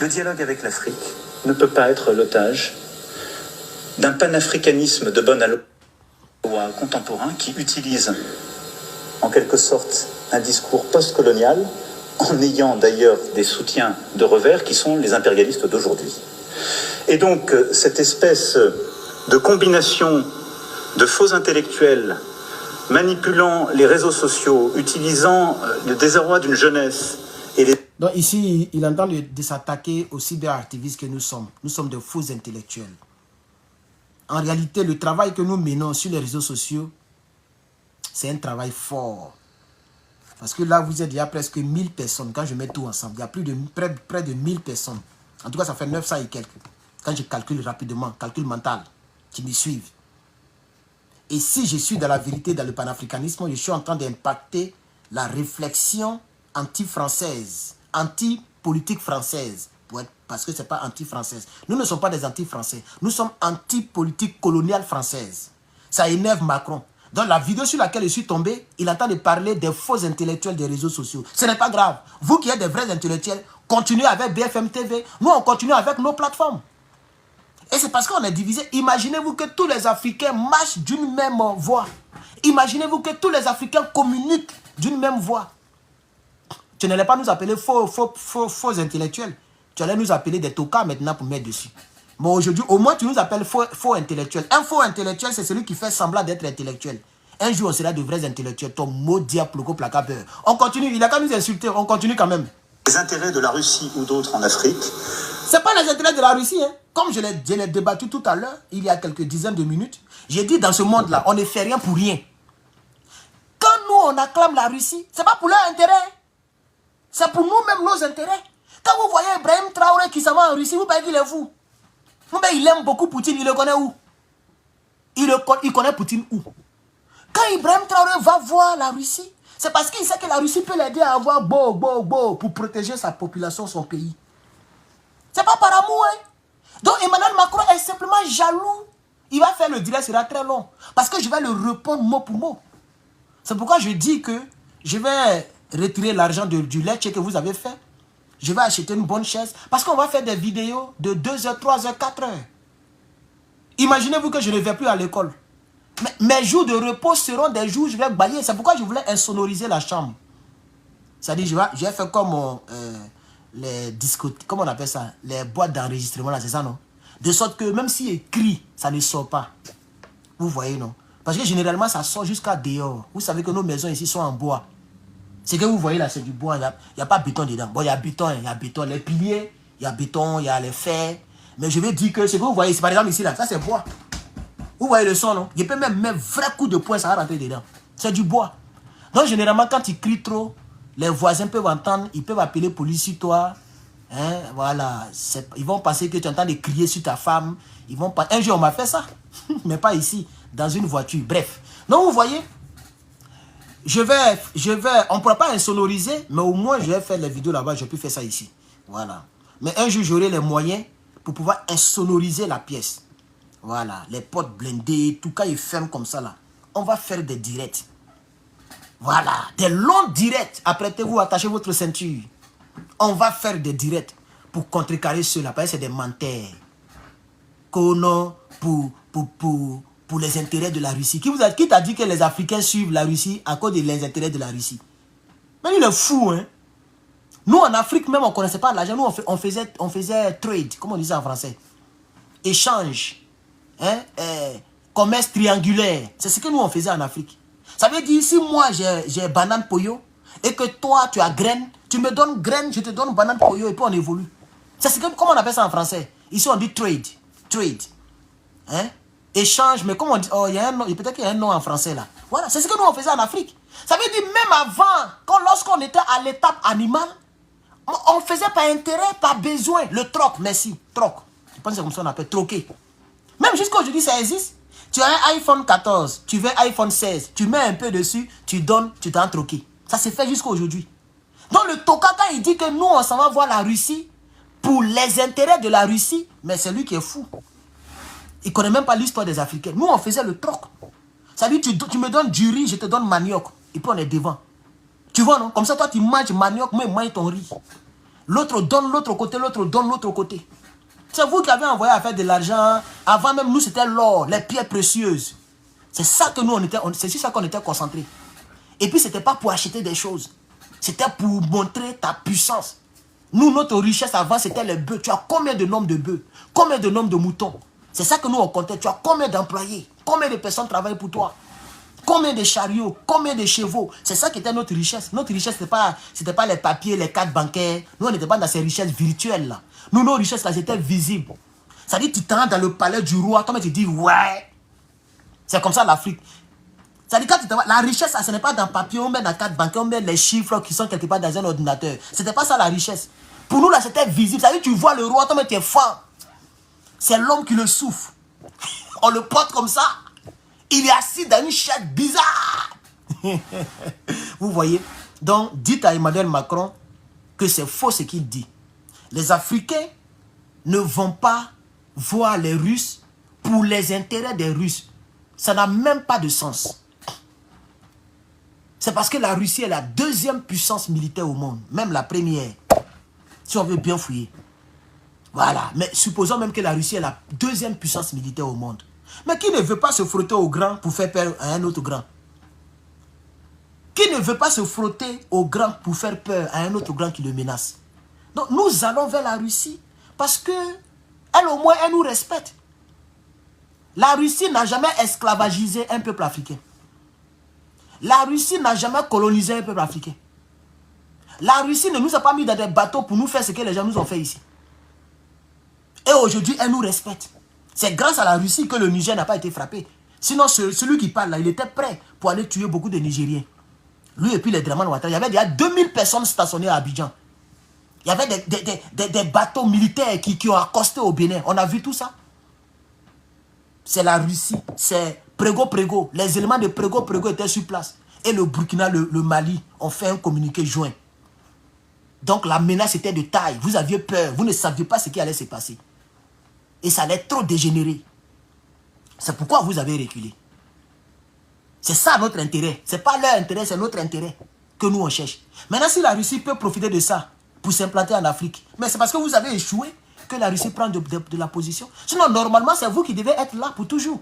Le dialogue avec l'Afrique ne peut pas être l'otage d'un panafricanisme de bonne aloi contemporain qui utilise en quelque sorte un discours postcolonial en ayant d'ailleurs des soutiens de revers qui sont les impérialistes d'aujourd'hui. Et donc cette espèce de combination de faux intellectuels manipulant les réseaux sociaux, utilisant le désarroi d'une jeunesse et les... Donc ici, il entend de s'attaquer aux cyberactivistes que nous sommes. Nous sommes de faux intellectuels. En réalité, le travail que nous menons sur les réseaux sociaux, c'est un travail fort. Parce que là, vous êtes il y a presque 1000 personnes. Quand je mets tout ensemble, il y a plus de près de 1000 personnes. En tout cas, ça fait 900 et quelques. Quand je calcule rapidement, calcul mental, qui me suivent. Et si je suis dans la vérité, dans le panafricanisme, je suis en train d'impacter la réflexion anti-française, anti-politique française, parce que ce n'est pas anti-française. Nous ne sommes pas des anti-français, nous sommes anti-politique coloniale française. Ça énerve Macron. Dans la vidéo sur laquelle je suis tombé, il entend de parler des faux intellectuels des réseaux sociaux. Ce n'est pas grave. Vous qui êtes des vrais intellectuels, continuez avec BFM TV. Nous, on continue avec nos plateformes. Et c'est parce qu'on est divisé. Imaginez-vous que tous les Africains marchent d'une même voix. Imaginez-vous que tous les Africains communiquent d'une même voix. Tu n'allais pas nous appeler faux intellectuels. Tu allais nous appeler des tocards maintenant pour mettre dessus. Mais aujourd'hui, au moins tu nous appelles faux intellectuels. Un faux intellectuel, c'est celui qui fait semblant d'être intellectuel. Un jour, on sera de vrais intellectuels. Ton mot diaplogo placabeur. On continue. Il n'a qu'à nous insulter. On continue quand même. Les intérêts de la Russie ou d'autres en Afrique. Ce n'est pas les intérêts de la Russie. Hein. Comme je l'ai débattu tout à l'heure, il y a quelques dizaines de minutes, j'ai dit dans ce monde-là, on ne fait rien pour rien. Quand nous, on acclame la Russie, ce n'est pas pour leur intérêt. C'est pour nous-mêmes nos intérêts. Quand vous voyez Ibrahim Traoré qui s'en va en Russie, vous pensez qu'il est fou. Il aime beaucoup Poutine, il le connaît où? Il connaît Poutine où? Quand Ibrahim Traoré va voir la Russie, c'est parce qu'il sait que la Russie peut l'aider à avoir beau pour protéger sa population, son pays. C'est pas par amour, hein? Donc Emmanuel Macron est simplement jaloux. Il va faire le direct, ce sera très long. Parce que je vais le répondre mot pour mot. C'est pourquoi je dis que je vais retirer l'argent du lecture que vous avez fait. Je vais acheter une bonne chaise. Parce qu'on va faire des vidéos de 2 heures, 3 heures, 4 heures. Imaginez-vous que je ne vais plus à l'école. Mes jours de repos seront des jours où je vais bailler. C'est pourquoi je voulais insonoriser la chambre. C'est-à-dire, je vais faire comme... les discothèques, comment on appelle ça? Les boîtes d'enregistrement, là, c'est ça, non? De sorte que même s'il écrit, ça ne sort pas. Vous voyez, non? Parce que généralement, ça sort jusqu'à dehors. Vous savez que nos maisons ici sont en bois. Ce que vous voyez là, c'est du bois. Il n'y a pas béton dedans. Bon, il y a béton, les piliers, il y a béton, il y a les fers. Mais je vais dire que ce que vous voyez ici, par exemple ici, là, ça c'est bois. Vous voyez le son, non? Il peut même mettre vrai coup de poing, ça va rentrer dedans. C'est du bois. Donc, généralement, quand il crie trop, les voisins peuvent entendre, ils peuvent appeler police sur toi. Hein, voilà. Ils vont penser que tu entends de crier sur ta femme. Ils vont pas... Un jour, on m'a fait ça. Mais pas ici, dans une voiture. Bref. Donc, vous voyez, on ne pourra pas insonoriser, mais au moins, je vais faire les vidéos là-bas. Je peux faire ça ici. Voilà. Mais un jour, j'aurai les moyens pour pouvoir insonoriser la pièce. Voilà. Les portes blindées, tout cas, ils ferment comme ça là. On va faire des directs. Voilà. Des longs directs. Apprêtez-vous, attachez votre ceinture. On va faire des directs pour contrecarrer ceux-là. Parce que c'est des menteurs. Qu'on pour les intérêts de la Russie. Qui t'a dit que les Africains suivent la Russie à cause des intérêts de la Russie? Mais il est fou, hein. Nous, en Afrique, même, on ne connaissait pas l'argent. Nous, on faisait trade, comme on disait en français. Échange. Hein? Commerce triangulaire. C'est ce que nous, on faisait en Afrique. Ça veut dire, si moi, j'ai banane poyo, et que toi, tu as graine, tu me donnes graine, je te donne banane poyo, et puis on évolue. C'est ce que, comment on appelle ça en français? Ici, on dit trade. Trade. Hein? Échange, mais comment on dit? Oh, il y a un nom, peut-être qu'il y a un nom en français là. Voilà, c'est ce que nous, on faisait en Afrique. Ça veut dire, même avant, lorsqu'on était à l'étape animale, on faisait par intérêt, par besoin. Le troc, merci, troc. Je pense que c'est comme ça qu'on appelle troquer. Même jusqu'à aujourd'hui, ça existe. Tu as un iPhone 14, tu veux un iPhone 16, tu mets un peu dessus, tu donnes, tu t'en troqué. Ça s'est fait jusqu'à aujourd'hui. Donc le toka, quand il dit que nous, on s'en va voir la Russie pour les intérêts de la Russie, mais c'est lui qui est fou. Il ne connaît même pas l'histoire des Africains. Nous, on faisait le troc. Ça veut dire, tu me donnes du riz, je te donne manioc. Et puis on est devant. Tu vois, non? Comme ça, toi, tu manges manioc, moi, je mange ton riz. L'autre donne l'autre côté, l'autre donne l'autre côté. C'est vous qui avez envoyé à faire de l'argent. Avant même, nous, c'était l'or, les pierres précieuses. C'est ça que nous, c'est sur ça qu'on était concentrés. Et puis, ce n'était pas pour acheter des choses. C'était pour montrer ta puissance. Nous, notre richesse avant, c'était les bœufs. Tu as combien de nombres de bœufs? Combien de nombres de moutons? C'est ça que nous, on comptait. Tu as combien d'employés? Combien de personnes travaillent pour toi? Combien de chariots? Combien de chevaux? C'est ça qui était notre richesse. Notre richesse, ce n'était pas les papiers, les cartes bancaires. Nous, on n'était pas dans ces richesses virtuelles là. Nous, nos richesses là, c'était visible. Ça dit, tu t'entres dans le palais du roi, toi, tu dis, ouais. C'est comme ça l'Afrique. Ça dit, quand tu la richesse, ce n'est pas dans le papier, on met dans la carte bancaire, on met les chiffres qui sont quelque part dans un ordinateur. Ce n'était pas ça la richesse. Pour nous, là, c'était visible. Ça dit, tu vois le roi, toi, tu es fort. C'est l'homme qui le souffle. On le porte comme ça. Il est assis dans une chaise bizarre. Vous voyez? Donc, dites à Emmanuel Macron que c'est faux ce qu'il dit. Les Africains ne vont pas voir les Russes pour les intérêts des Russes. Ça n'a même pas de sens. C'est parce que la Russie est la deuxième puissance militaire au monde. Même la première. Si on veut bien fouiller. Voilà. Mais supposons même que la Russie est la deuxième puissance militaire au monde. Mais qui ne veut pas se frotter au grand pour faire peur à un autre grand? Qui ne veut pas se frotter au grand pour faire peur à un autre grand qui le menace? Donc nous allons vers la Russie parce que elle au moins elle nous respecte. La Russie n'a jamais esclavagisé un peuple africain. La Russie n'a jamais colonisé un peuple africain. La Russie ne nous a pas mis dans des bateaux pour nous faire ce que les gens nous ont fait ici. Et aujourd'hui, elle nous respecte. C'est grâce à la Russie que le Niger n'a pas été frappé. Sinon, celui qui parle là, il était prêt pour aller tuer beaucoup de Nigériens. Lui et puis les Draman Ouattara, il y avait déjà 2000 personnes stationnées à Abidjan. Il y avait des bateaux militaires qui ont accosté au Bénin. On a vu tout ça. C'est la Russie. C'est Prégo. Les éléments de Prégo étaient sur place. Et le Burkina, le Mali ont fait un communiqué joint. Donc la menace était de taille. Vous aviez peur. Vous ne saviez pas ce qui allait se passer. Et ça allait trop dégénérer. C'est pourquoi vous avez reculé. C'est ça notre intérêt. Ce n'est pas leur intérêt, c'est notre intérêt que nous on cherche. Maintenant, si la Russie peut profiter de ça pour s'implanter en Afrique, mais c'est parce que vous avez échoué que la Russie prend de la position. Sinon, normalement, c'est vous qui devez être là pour toujours.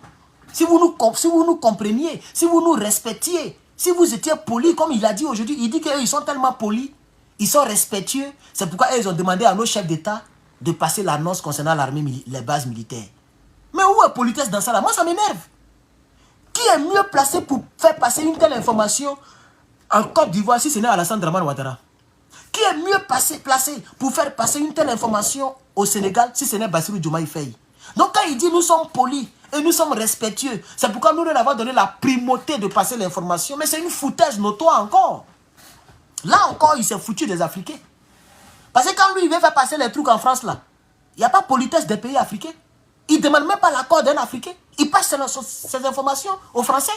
Si vous nous compreniez, si vous nous respectiez, si vous étiez polis, comme il a dit aujourd'hui, il dit qu'ils sont tellement polis, ils sont respectueux. C'est pourquoi ils ont demandé à nos chefs d'État de passer l'annonce concernant l'armée, les bases militaires. Mais où est politesse dans ça là? Moi, ça m'énerve. Qui est mieux placé pour faire passer une telle information en Côte d'Ivoire si ce n'est Alassane Draman Ouattara? Qui est mieux placé pour faire passer une telle information au Sénégal si ce n'est Bassirou Diomaye Faye? Donc quand il dit nous sommes polis Et nous sommes respectueux. C'est pourquoi nous leur avons donné la primauté de passer l'information. Mais c'est une foutaise notoire encore. Là encore, il s'est foutu des Africains. Parce que quand lui, il veut faire passer les trucs en France, là, il n'y a pas politesse des pays africains. Il ne demande même pas l'accord d'un Africain. Il passe ses informations aux Français.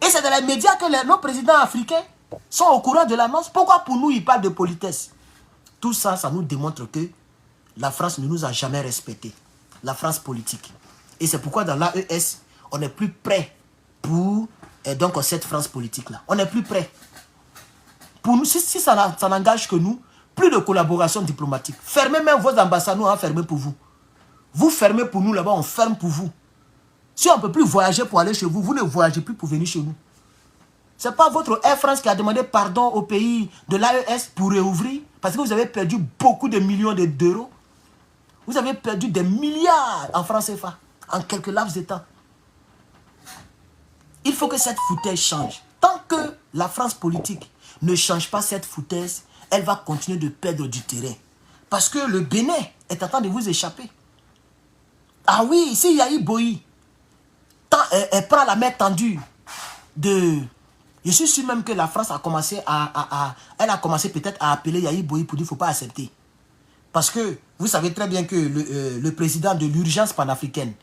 Et c'est dans les médias que nos présidents africains sont au courant de l'annonce. Pourquoi pour nous, ils parlent de politesse? Tout ça, ça nous démontre que la France ne nous a jamais respectés. La France politique. Et c'est pourquoi dans l'AES, on n'est plus prêt pour donc, cette France politique-là. On n'est plus prêt. Pour nous, si ça n'engage que nous, plus de collaboration diplomatique. Fermez même vos ambassades, nous on fermé pour vous. Vous fermez pour nous là-bas, on ferme pour vous. Si on ne peut plus voyager pour aller chez vous, vous ne voyagez plus pour venir chez nous. Ce n'est pas votre Air France qui a demandé pardon au pays de l'AES pour réouvrir, parce que vous avez perdu beaucoup de millions d'euros. Vous avez perdu des milliards en francs CFA, en quelques laps de temps. Il faut que cette foutaise change. Tant que la France politique ne change pas cette foutaise, elle va continuer de perdre du terrain. Parce que le Bénin est en train de vous échapper. Ah oui, si Yahi Boyi, elle prend la main tendue de... Je suis sûr même que la France a commencé elle a commencé peut-être à appeler Yahi Boyi pour dire qu'il ne faut pas accepter. Parce que vous savez très bien que le président de l'urgence panafricaine,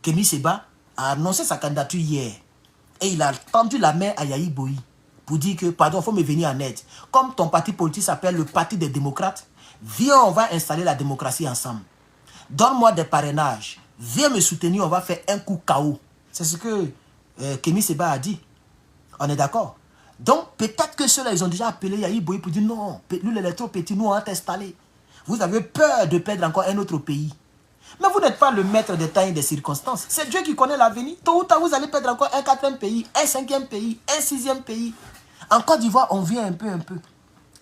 Kémy Séba, a annoncé sa candidature hier. Et il a tendu la main à Yahi Boyi pour dire que, pardon, il faut me venir en aide. Comme ton parti politique s'appelle le Parti des démocrates, viens, on va installer la démocratie ensemble. Donne-moi des parrainages. Viens me soutenir, on va faire un coup KO. C'est ce que Kémy Séba a dit. On est d'accord? Donc, peut-être que ceux-là, ils ont déjà appelé Yahi Boyi pour dire non, nous, les trop petits, nous, on va t'installer. Vous avez peur de perdre encore un autre pays. Mais vous n'êtes pas le maître des temps et des circonstances. C'est Dieu qui connaît l'avenir. Tôt ou tard, vous allez perdre encore un quatrième pays, un cinquième pays, un sixième pays. En Côte d'Ivoire, on vient un peu.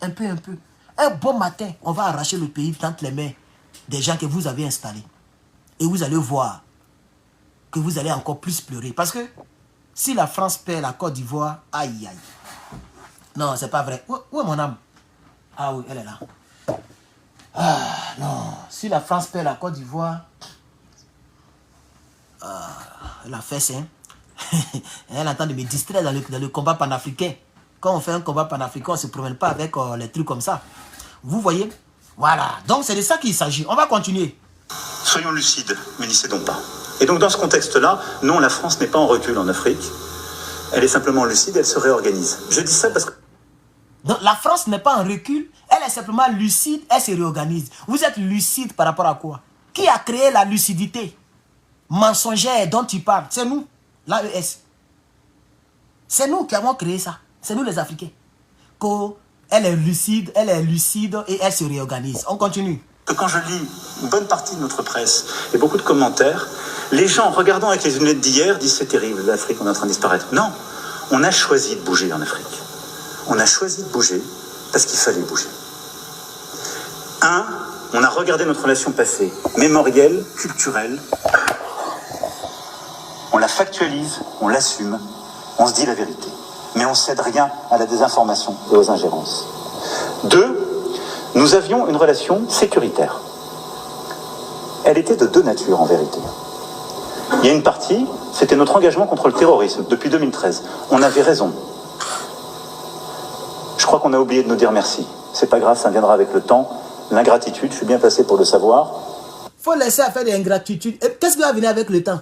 Un bon matin, on va arracher le pays entre les mains des gens que vous avez installés. Et vous allez voir que vous allez encore plus pleurer. Parce que si la France perd la Côte d'Ivoire, aïe, aïe. Non, c'est pas vrai. Où est mon âme? Ah oui, elle est là. Ah non, si la France perd la Côte d'Ivoire, elle a fait ça. Elle est en train de me distraire dans le combat panafricain. Quand on fait un combat panafricain, on ne se promène pas avec les trucs comme ça. Vous voyez? Voilà, donc c'est de ça qu'il s'agit. On va continuer. Soyons lucides, mais n'y cédons pas. Et donc dans ce contexte-là, non, la France n'est pas en recul en Afrique. Elle est simplement lucide, elle se réorganise. Je dis ça parce que... Donc la France n'est pas en recul, elle est simplement lucide, elle se réorganise. Vous êtes lucide par rapport à quoi? Qui a créé la lucidité mensongère dont tu parles? C'est nous, l'AES. C'est nous qui avons créé ça. C'est nous les Africains. Elle est lucide et elle se réorganise. On continue. Que quand je lis une bonne partie de notre presse et beaucoup de commentaires, les gens, regardant avec les lunettes d'hier, disent c'est terrible, l'Afrique, on est en train de disparaître. Non, on a choisi de bouger en Afrique. On a choisi de bouger parce qu'il fallait bouger. On a regardé notre relation passée, mémorielle, culturelle. On la factualise, on l'assume, on se dit la vérité. Mais on ne cède rien à la désinformation et aux ingérences. 2, nous avions une relation sécuritaire. Elle était de deux natures en vérité. Il y a une partie, c'était notre engagement contre le terrorisme depuis 2013. On avait raison. Je crois qu'on a oublié de nous dire merci. C'est pas grave, ça viendra avec le temps. L'ingratitude, je suis bien placé pour le savoir. Faut laisser faire des ingratitudes. Et qu'est-ce qui va venir avec le temps?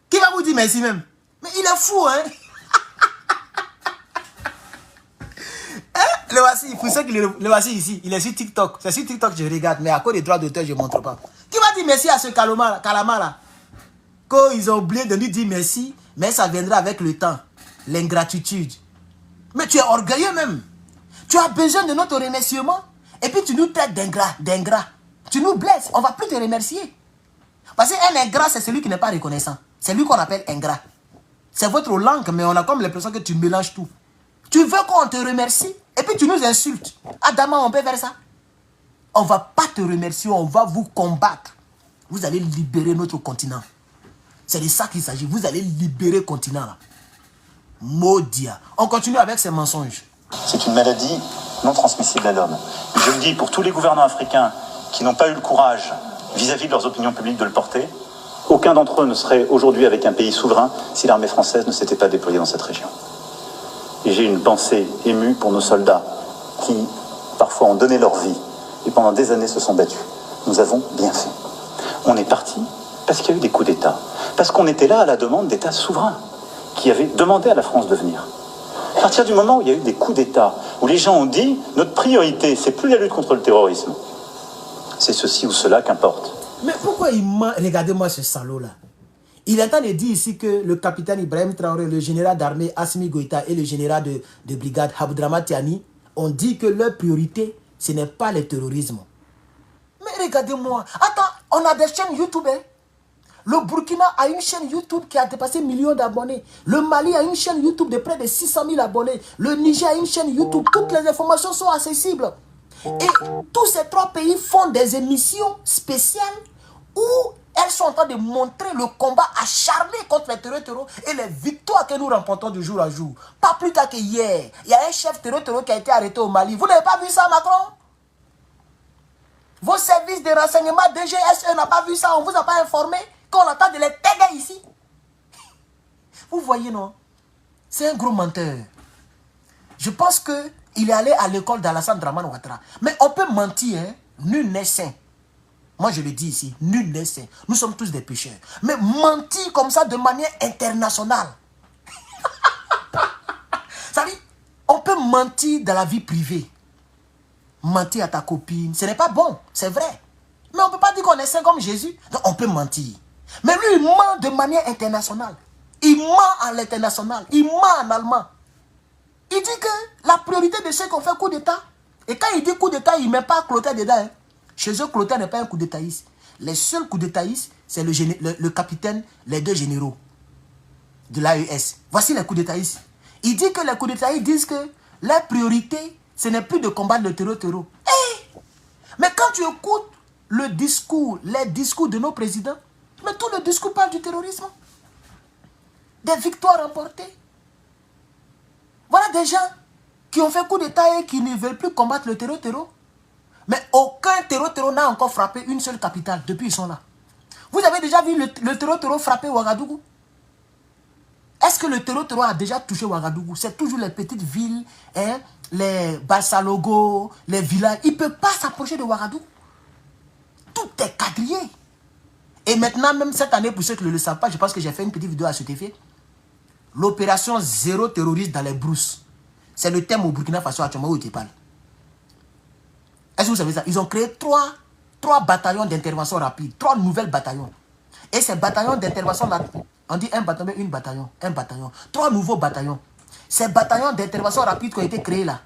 Qui va vous dire merci même? Mais il est fou, hein? Le voici, pour ceux qui le voici ici, il est sur TikTok. C'est sur TikTok que je regarde, mais à cause des droits d'auteur, je ne montre pas. Qui va dire merci à ce calamar là? Quand ils ont oublié de lui dire merci, mais ça viendra avec le temps. L'ingratitude. Mais tu es orgueilleux même. Tu as besoin de notre remerciement. Et puis tu nous traites d'ingrat. Tu nous blesses, on ne va plus te remercier. Parce qu'un ingrat, c'est celui qui n'est pas reconnaissant. C'est lui qu'on appelle ingrat. C'est votre langue, mais on a comme l'impression que tu mélanges tout. Tu veux qu'on te remercie et puis tu nous insultes. Adama, on peut faire ça? On ne va pas te remercier, on va vous combattre. Vous allez libérer notre continent. C'est de ça qu'il s'agit. Vous allez libérer le continent là. Maudia. On continue avec ces mensonges. C'est une maladie non transmissible à l'homme. Je le dis pour tous les gouvernants africains qui n'ont pas eu le courage vis-à-vis de leurs opinions publiques de le porter, Aucun d'entre eux ne serait aujourd'hui avec un pays souverain si l'armée française ne s'était pas déployée dans cette région. Et j'ai une pensée émue pour nos soldats qui, parfois, ont donné leur vie et pendant des années se sont battus. Nous avons bien fait. On est parti parce qu'il y a eu des coups d'État. Parce qu'on était là à la demande d'États souverains qui avaient demandé à la France de venir. À partir du moment où il y a eu des coups d'État, où les gens ont dit « notre priorité, c'est plus la lutte contre le terrorisme, c'est ceci ou cela qu'importe ». Mais pourquoi il ment? Regardez-moi ce salaud-là. Il est en train de dire ici que le capitaine Ibrahim Traoré, le général d'armée Assimi Goïta et le général de brigade Abdraman Tiani ont dit que leur priorité, ce n'est pas le terrorisme. Mais regardez-moi. Attends, on a des chaînes YouTube. Hein? Le Burkina a une chaîne YouTube qui a dépassé millions d'abonnés. Le Mali a une chaîne YouTube de près de 600 000 abonnés. Le Niger a une chaîne YouTube. Toutes les informations sont accessibles. Et tous ces trois pays font des émissions spéciales où elles sont en train de montrer le combat acharné contre les terroristes et les victoires que nous remportons de jour à jour. Pas plus tard qu'hier, il y a un chef terroriste qui a été arrêté au Mali. Vous n'avez pas vu ça, Macron? Vos services de renseignement DGSE n'ont pas vu ça, on ne vous a pas informé qu'on attend de les taguer ici. Vous voyez, non? C'est un gros menteur. Je pense qu'il est allé à l'école d'Alassane Draman Ouattara. Mais on peut mentir, hein? Nul n'est saint. Moi, je le dis ici, nul n'est saint. Nous sommes tous des pécheurs. Mais mentir comme ça de manière internationale. Ça dit, on peut mentir dans la vie privée. Mentir à ta copine, ce n'est pas bon, c'est vrai. Mais on ne peut pas dire qu'on est saint comme Jésus. Donc on peut mentir. Mais lui, il ment de manière internationale. Il ment à l'international. Il ment en allemand. Il dit que la priorité de ceux qui ont fait coup d'État, et quand il dit coup d'État, il ne met pas Clotaire dedans. Hein. Chez eux, Clotaire n'est pas un coup d'Étaïste. Les seuls coups d'Étaïstes, c'est le capitaine, les deux généraux de l'AES. Voici les coups d'Étaïstes. Il dit que les coups d'Étaïstes disent que la priorité, ce n'est plus de combattre le terreau. Hey! Mais quand tu écoutes les discours de nos présidents, mais tout le discours parle du terrorisme. Des victoires remportées. Voilà des gens qui ont fait coup d'État et qui ne veulent plus combattre le terreau. Mais aucun terreau n'a encore frappé une seule capitale depuis qu'ils sont là. Vous avez déjà vu le terreau frapper Ouagadougou? Est-ce que le terreau a déjà touché Ouagadougou? C'est toujours les petites villes, hein, les Bassalogo, les villages. Il ne peut pas s'approcher de Ouagadougou. Tout est quadrillé. Et maintenant, même cette année, pour ceux qui ne le savent pas, je pense que j'ai fait une petite vidéo à cet effet. L'opération zéro terroriste dans les brousses. C'est le thème au Burkina Faso actuellement où il parle. Est-ce que vous savez ça? Ils ont créé trois bataillons d'intervention rapide. 3 nouvelles bataillons. Et ces bataillons d'intervention rapide, on dit un bataillon. 3 nouveaux bataillons. Ces bataillons d'intervention rapide qui ont été créés là,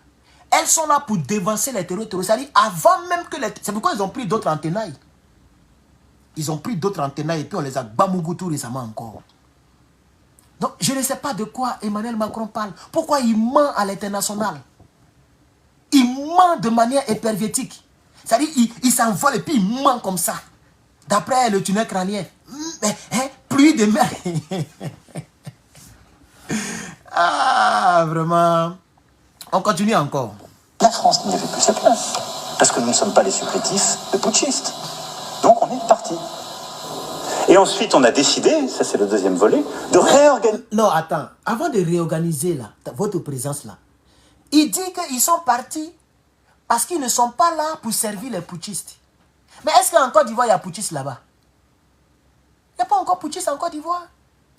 elles sont là pour dévancer les terroristes. C'est-à-dire avant même que les... C'est pourquoi ils ont pris d'autres en tenaille. Ils ont pris d'autres en tenaille et puis on les a bamougou tout récemment encore. Donc je ne sais pas de quoi Emmanuel Macron parle. Pourquoi il ment à l'international? Il ment de manière épervétique. C'est-à-dire il s'envole et puis il ment comme ça. D'après le tunnel crânien. Pluie de mer. Ah, vraiment. On continue encore. La France n'y avait plus sa place. Parce que nous ne sommes pas les supplétifs de putschistes. Donc on est parti. Et ensuite on a décidé, ça c'est le deuxième volet, de réorganiser... Non, attends. Avant de réorganiser là, votre présence là, il dit qu'ils sont partis parce qu'ils ne sont pas là pour servir les putschistes. Mais est-ce qu'en Côte d'Ivoire, il y a putschistes là-bas? Il n'y a pas encore putschistes en Côte d'Ivoire.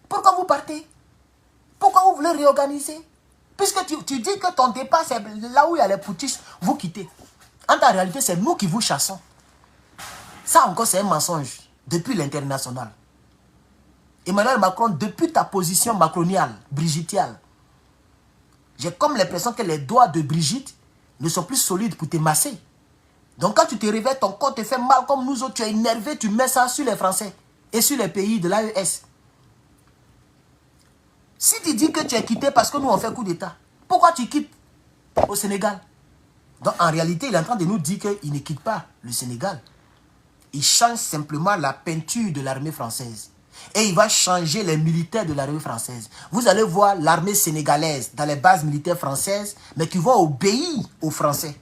Pourquoi vous partez? Pourquoi vous voulez réorganiser? Puisque tu dis que ton départ, c'est là où il y a les putschistes, vous quittez. En réalité, c'est nous qui vous chassons. Ça encore, c'est un mensonge. Depuis l'international. Emmanuel Macron, depuis ta position macroniale, brigitiale, j'ai comme l'impression que les doigts de Brigitte ne sont plus solides pour te masser. Donc quand tu te réveilles, ton corps te fait mal comme nous autres, tu es énervé, tu mets ça sur les Français et sur les pays de l'AES. Si tu dis que tu es quitté parce que nous on fait coup d'État, pourquoi tu quittes au Sénégal? Donc en réalité, il est en train de nous dire qu'il ne quitte pas le Sénégal. Il change simplement la peinture de l'armée française. Et il va changer les militaires de l'armée française. Vous allez voir l'armée sénégalaise dans les bases militaires françaises, mais qui vont obéir aux Français.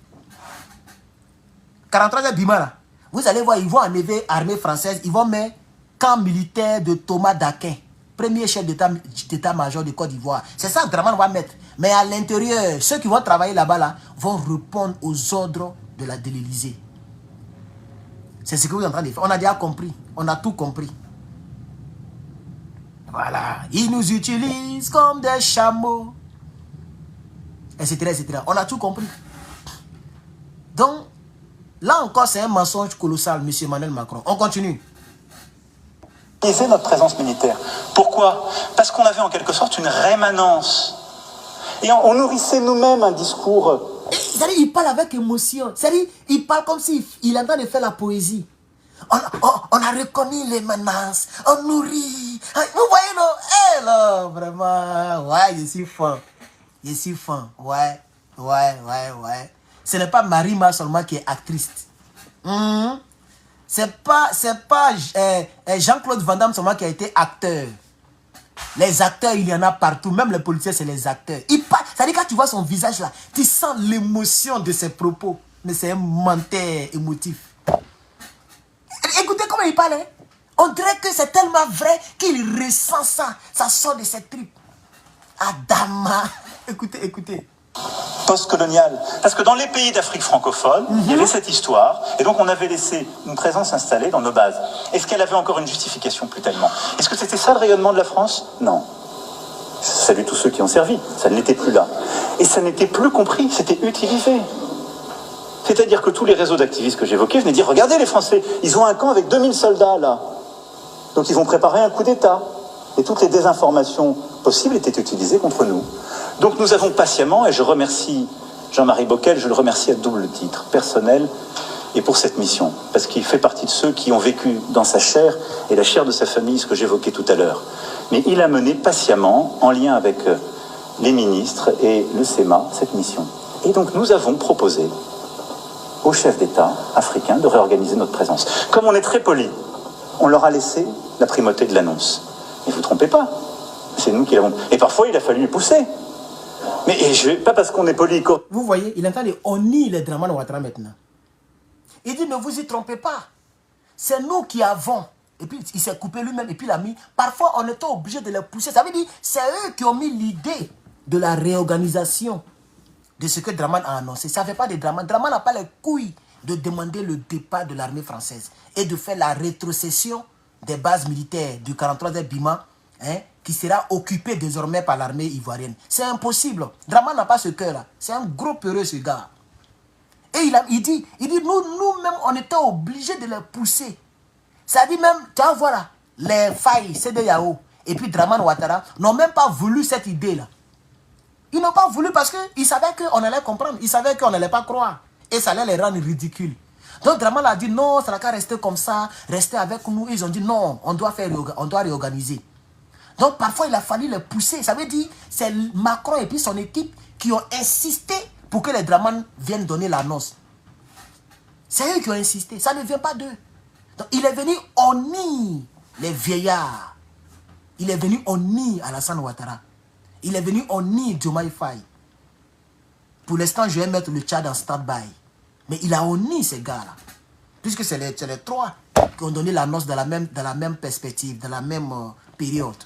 43e Bimara. Vous allez voir, ils vont enlever l'armée française, ils vont mettre camp militaire de Thomas Daquin, premier chef d'état-major de Côte d'Ivoire. C'est ça que Dramane va mettre. Mais à l'intérieur, ceux qui vont travailler là-bas là, vont répondre aux ordres de l'Élysée. C'est ce que vous êtes en train de faire. On a déjà compris. On a tout compris. Voilà. Ils nous utilisent comme des chameaux. Etc. etc. On a tout compris. Donc, là encore, c'est un mensonge colossal, M. Emmanuel Macron. On continue. Notre présence militaire. Pourquoi? Parce qu'on avait en quelque sorte une rémanence. Et on nourrissait nous-mêmes un discours. C'est-à-dire, il parle avec émotion. C'est-à-dire, il parle comme s'il est en train de faire la poésie. On a reconnu les menaces. On nourrit. Vous voyez, non? Eh là, vraiment. Ouais, je suis fan. Je suis fan. Ouais. Ce n'est pas Marie-Ma seulement qui est actrice. C'est pas Jean-Claude Van Damme seulement qui a été acteur. Les acteurs, il y en a partout. Même les policiers, c'est les acteurs. C'est-à-dire, quand tu vois son visage là, tu sens l'émotion de ses propos. Mais c'est un menteur émotif. Écoutez comment il parle. Hein? On dirait que c'est tellement vrai qu'il ressent ça. Ça sort de ses tripes. Adama. Écoutez. Post-colonial. Parce que dans les pays d'Afrique francophone, il y avait cette histoire, et donc on avait laissé une présence installée dans nos bases. Est-ce qu'elle avait encore une justification? Plus tellement. Est-ce que c'était ça le rayonnement de la France? Non. Salut tous ceux qui ont servi. Ça ne l'était plus là. Et ça n'était plus compris, c'était utilisé. C'est-à-dire que tous les réseaux d'activistes que j'évoquais venaient dire, regardez les Français, ils ont un camp avec 2000 soldats là. Donc ils vont préparer un coup d'État. Et toutes les désinformations possibles étaient utilisées contre nous. Donc nous avons patiemment, et je remercie Jean-Marie Bockel, je le remercie à double titre, personnel et pour cette mission, parce qu'il fait partie de ceux qui ont vécu dans sa chair et la chair de sa famille, ce que j'évoquais tout à l'heure. Mais il a mené patiemment, en lien avec les ministres et le SEMA, cette mission. Et donc nous avons proposé aux chefs d'État africains de réorganiser notre présence. Comme on est très poli, on leur a laissé la primauté de l'annonce. Mais vous ne vous trompez pas, c'est nous qui l'avons... Et parfois, il a fallu les pousser. Mais pas parce qu'on est poli... Vous voyez, il est en train de honnir les Dramane Ouattara maintenant. Il dit, ne vous y trompez pas. C'est nous qui avons. Et puis, il s'est coupé lui-même et puis il a mis... Parfois, on était obligé de les pousser. Ça veut dire, c'est eux qui ont mis l'idée de la réorganisation de ce que Dramane a annoncé. Ça ne fait pas de Dramane. Dramane n'a pas les couilles de demander le départ de l'armée française et de faire la rétrocession des bases militaires du 43e Bima, hein, qui sera occupé désormais par l'armée ivoirienne. C'est impossible. Dramane n'a pas ce cœur-là. C'est un gros peureux, ce gars. Et il dit nous-mêmes, on était obligés de les pousser. Ça dit même, tu vois, voilà, les failles, CEDEAO, et puis Dramane Ouattara n'ont même pas voulu cette idée-là. Ils n'ont pas voulu parce qu'ils savaient qu'on allait comprendre. Ils savaient qu'on n'allait pas croire. Et ça allait les rendre ridicules. Donc Dramane a dit non, ça n'a qu'à rester comme ça, rester avec nous. Ils ont dit non, on doit réorganiser. Donc parfois il a fallu les pousser. Ça veut dire c'est Macron et puis son équipe qui ont insisté pour que les Dramane viennent donner l'annonce. C'est eux qui ont insisté, ça ne vient pas d'eux. Donc il est venu honnir les vieillards. Il est venu honnir Alassane Ouattara. Il est venu honnir Diomaye Faye. Pour l'instant, je vais mettre le Tchad en stand-by. Mais il a honni ces gars-là. Puisque c'est les trois qui ont donné l'annonce dans la même perspective, dans la même période.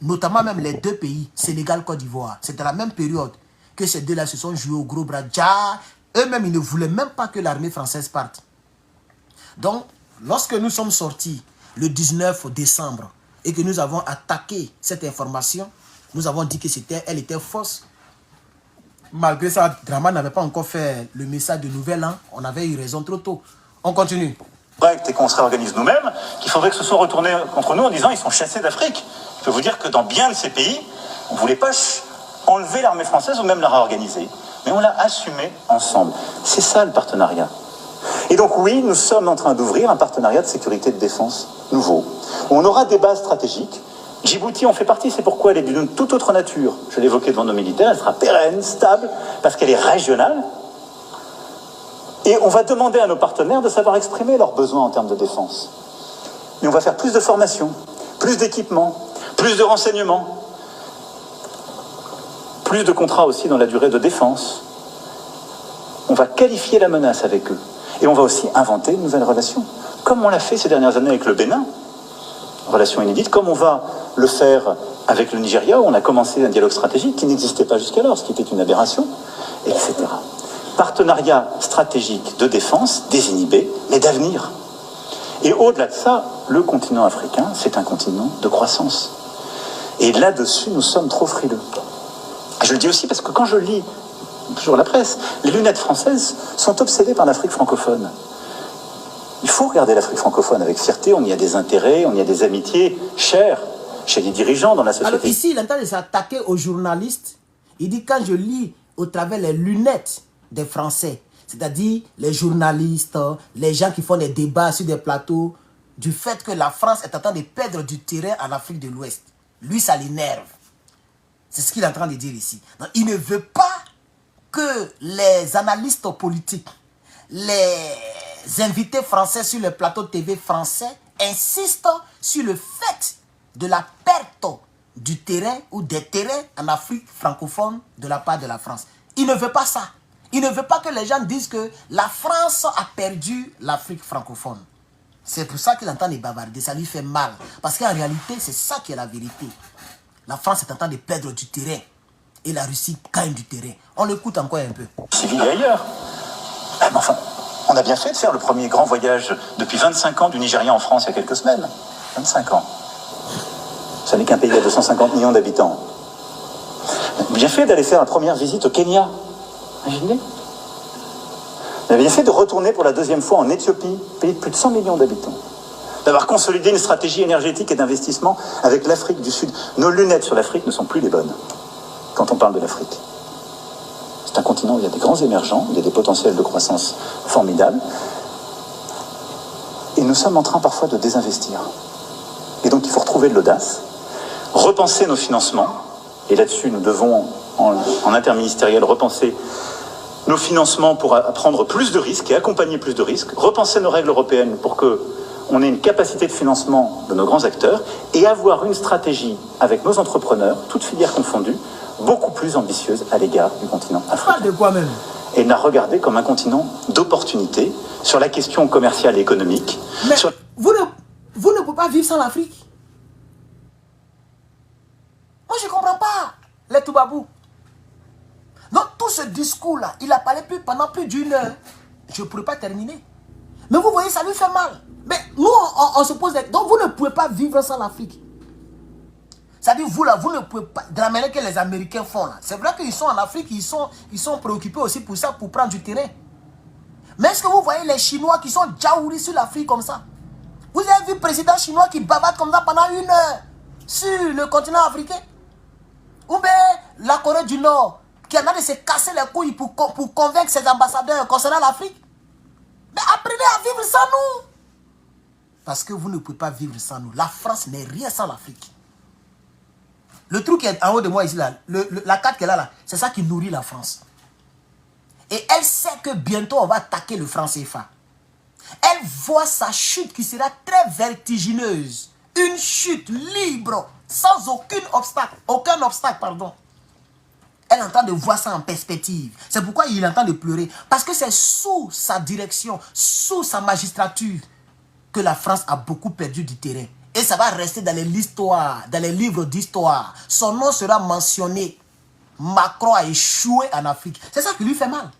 Notamment même les deux pays, Sénégal, Côte d'Ivoire. C'est dans la même période que ces deux-là se sont joués au gros bras. Eux-mêmes, ils ne voulaient même pas que l'armée française parte. Donc, lorsque nous sommes sortis le 19 décembre et que nous avons attaqué cette information, nous avons dit que elle était fausse. Malgré ça, Dramane n'avait pas encore fait le message de Nouvel An. On avait eu raison trop tôt. On continue. Et qu'on se réorganise nous-mêmes, qu'il faudrait que ce soit retourné contre nous en disant ils sont chassés d'Afrique. Je peux vous dire que dans bien de ces pays, on ne voulait pas enlever l'armée française ou même la réorganiser. Mais on l'a assumé ensemble. C'est ça le partenariat. Et donc oui, nous sommes en train d'ouvrir un partenariat de sécurité et de défense nouveau, où on aura des bases stratégiques. Djibouti en fait partie, c'est pourquoi elle est d'une toute autre nature. Je l'ai évoqué devant nos militaires, elle sera pérenne, stable, parce qu'elle est régionale. Et on va demander à nos partenaires de savoir exprimer leurs besoins en termes de défense. Mais on va faire plus de formation, plus d'équipements, plus de renseignements, plus de contrats aussi dans la durée de défense. On va qualifier la menace avec eux. Et on va aussi inventer de nouvelles relations, comme on l'a fait ces dernières années avec le Bénin. relation inédite, comme on va le faire avec le Nigeria, où on a commencé un dialogue stratégique qui n'existait pas jusqu'alors, ce qui était une aberration, etc. Partenariat stratégique de défense, désinhibé, mais d'avenir. Et au-delà de ça, le continent africain, c'est un continent de croissance. Et là-dessus, nous sommes trop frileux. Je le dis aussi parce que quand je lis toujours la presse, les lunettes françaises sont obsédées par l'Afrique francophone. Il faut regarder l'Afrique francophone avec fierté, on y a des intérêts, on y a des amitiés chères chez les dirigeants dans la société. Alors ici, il est en train de s'attaquer aux journalistes. Il dit quand je lis au travers les lunettes des Français, c'est-à-dire les journalistes, les gens qui font des débats sur des plateaux, du fait que la France est en train de perdre du terrain en Afrique de l'Ouest. Lui, ça l'énerve. C'est ce qu'il est en train de dire ici. Donc, il ne veut pas que les analystes politiques, les invités français sur le plateau TV français insistent sur le fait de la perte du terrain ou des terrains en Afrique francophone de la part de la France. Il ne veut pas ça. Il ne veut pas que les gens disent que la France a perdu l'Afrique francophone. C'est pour ça qu'il entend les bavarder. Ça lui fait mal. Parce qu'en réalité, c'est ça qui est la vérité. La France est en train de perdre du terrain. Et la Russie gagne du terrain. On l'écoute encore un peu. Civil et ailleurs. Mais enfin, on a bien fait de faire le premier grand voyage depuis 25 ans du Nigeria en France il y a quelques semaines. 25 ans. Ça n'est qu'un pays à 250 millions d'habitants. Bien fait d'aller faire la première visite au Kenya. Imaginez. On a bien fait de retourner pour la deuxième fois en Éthiopie, pays de plus de 100 millions d'habitants. D'avoir consolidé une stratégie énergétique et d'investissement avec l'Afrique du Sud. Nos lunettes sur l'Afrique ne sont plus les bonnes quand on parle de l'Afrique. C'est un continent où il y a des grands émergents, il y a des potentiels de croissance formidables. Et nous sommes en train parfois de désinvestir. Et donc il faut retrouver de l'audace, repenser nos financements. Et là-dessus, nous devons, en interministériel, repenser nos financements pour prendre plus de risques et accompagner plus de risques, repenser nos règles européennes pour qu'on ait une capacité de financement de nos grands acteurs et avoir une stratégie avec nos entrepreneurs, toutes filières confondues, beaucoup plus ambitieuse à l'égard du continent africain. De quoi même? Et la regarder comme un continent d'opportunités sur la question commerciale et économique. Mais vous ne pouvez pas vivre sans l'Afrique. Moi, je ne comprends pas les Toubabou. Donc, tout ce discours-là, il a parlé pendant plus d'une heure. Je ne pourrais pas terminer. Mais vous voyez, ça lui fait mal. Mais nous, on se pose des... Donc, vous ne pouvez pas vivre sans l'Afrique. C'est-à-dire, vous là, vous ne pouvez pas... De la manière que les Américains font là. C'est vrai qu'ils sont en Afrique, ils sont préoccupés aussi pour ça, pour prendre du terrain. Mais est-ce que vous voyez les Chinois qui sont jaouris sur l'Afrique comme ça? Vous avez vu le président chinois qui bavarde comme ça pendant une heure sur le continent africain? Ou bien la Corée du Nord qui en a de se casser les couilles pour convaincre ses ambassadeurs concernant l'Afrique? Mais apprenez à vivre sans nous. Parce que vous ne pouvez pas vivre sans nous. La France n'est rien sans l'Afrique. Le truc qui est en haut de moi ici, là, la carte qu'elle a là, c'est ça qui nourrit la France. Et elle sait que bientôt on va attaquer le franc CFA. Elle voit sa chute qui sera très vertigineuse. Une chute libre, sans aucun obstacle. Elle est en train de voir ça en perspective. C'est pourquoi il est en train de pleurer. Parce que c'est sous sa direction, sous sa magistrature, que la France a beaucoup perdu du terrain. Et ça va rester dans l'histoire, dans les livres d'histoire. Son nom sera mentionné. Macron a échoué en Afrique. C'est ça qui lui fait mal.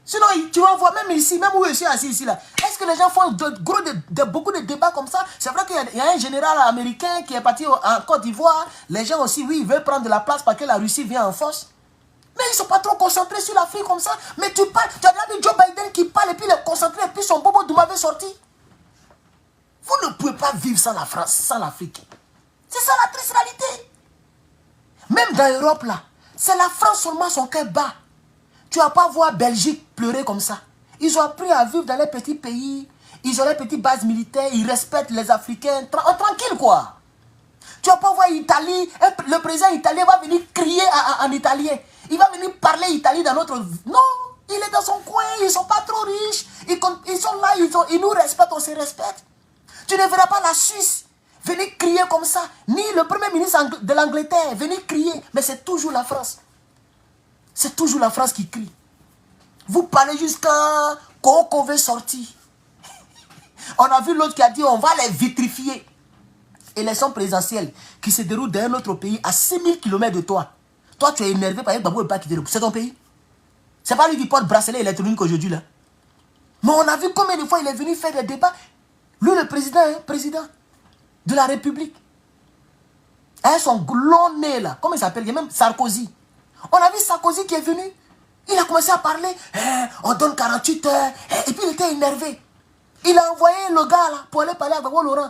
Sinon, tu vas voir, même ici, même où je suis assis ici, là, est-ce que les gens font beaucoup de débats comme ça? C'est vrai qu'il y a un général américain qui est parti en Côte d'Ivoire. Les gens aussi, oui, ils veulent prendre de la place parce que la Russie vient en force. Mais ils ne sont pas trop concentrés sur l'Afrique comme ça. Mais tu parles, tu as vu Joe Biden qui parle et puis il est concentré et puis son bobo Doumbouya sorti. Vous ne pouvez pas vivre sans la France, sans l'Afrique. C'est ça la triste réalité. Même dans l'Europe, là, c'est la France seulement son cœur bat. Tu ne vas pas voir Belgique pleurer comme ça. Ils ont appris à vivre dans les petits pays. Ils ont les petites bases militaires. Ils respectent les Africains. Tranquille, quoi. Tu ne vas pas voir Italie. Le président italien va venir crier en italien. Il va venir parler italien dans notre... Non, il est dans son coin. Ils ne sont pas trop riches. Ils sont là. Ils nous respectent. On se respecte. Tu ne verras pas la Suisse venir crier comme ça. Ni le premier ministre de l'Angleterre venir crier. Mais c'est toujours la France. C'est toujours la France qui crie. Vous parlez jusqu'à Koko veut sortir. On a vu l'autre qui a dit on va les vitrifier. élection présidentielle qui se déroule dans un autre pays à 6000 km de toi. Toi, tu es énervé parce que Gbagbo ne veut pas quitter le pays. C'est ton pays. C'est pas lui qui porte bracelet électronique aujourd'hui là. Mais on a vu combien de fois il est venu faire des débats. Lui, le président, hein, président de la République. Hein, son glon nez là. Comment il s'appelle? Il y a même Sarkozy. On a vu Sarkozy qui est venu. Il a commencé à parler. On donne 48 heures. Et puis il était énervé. Il a envoyé le gars là pour aller parler à Gbagbo Laurent.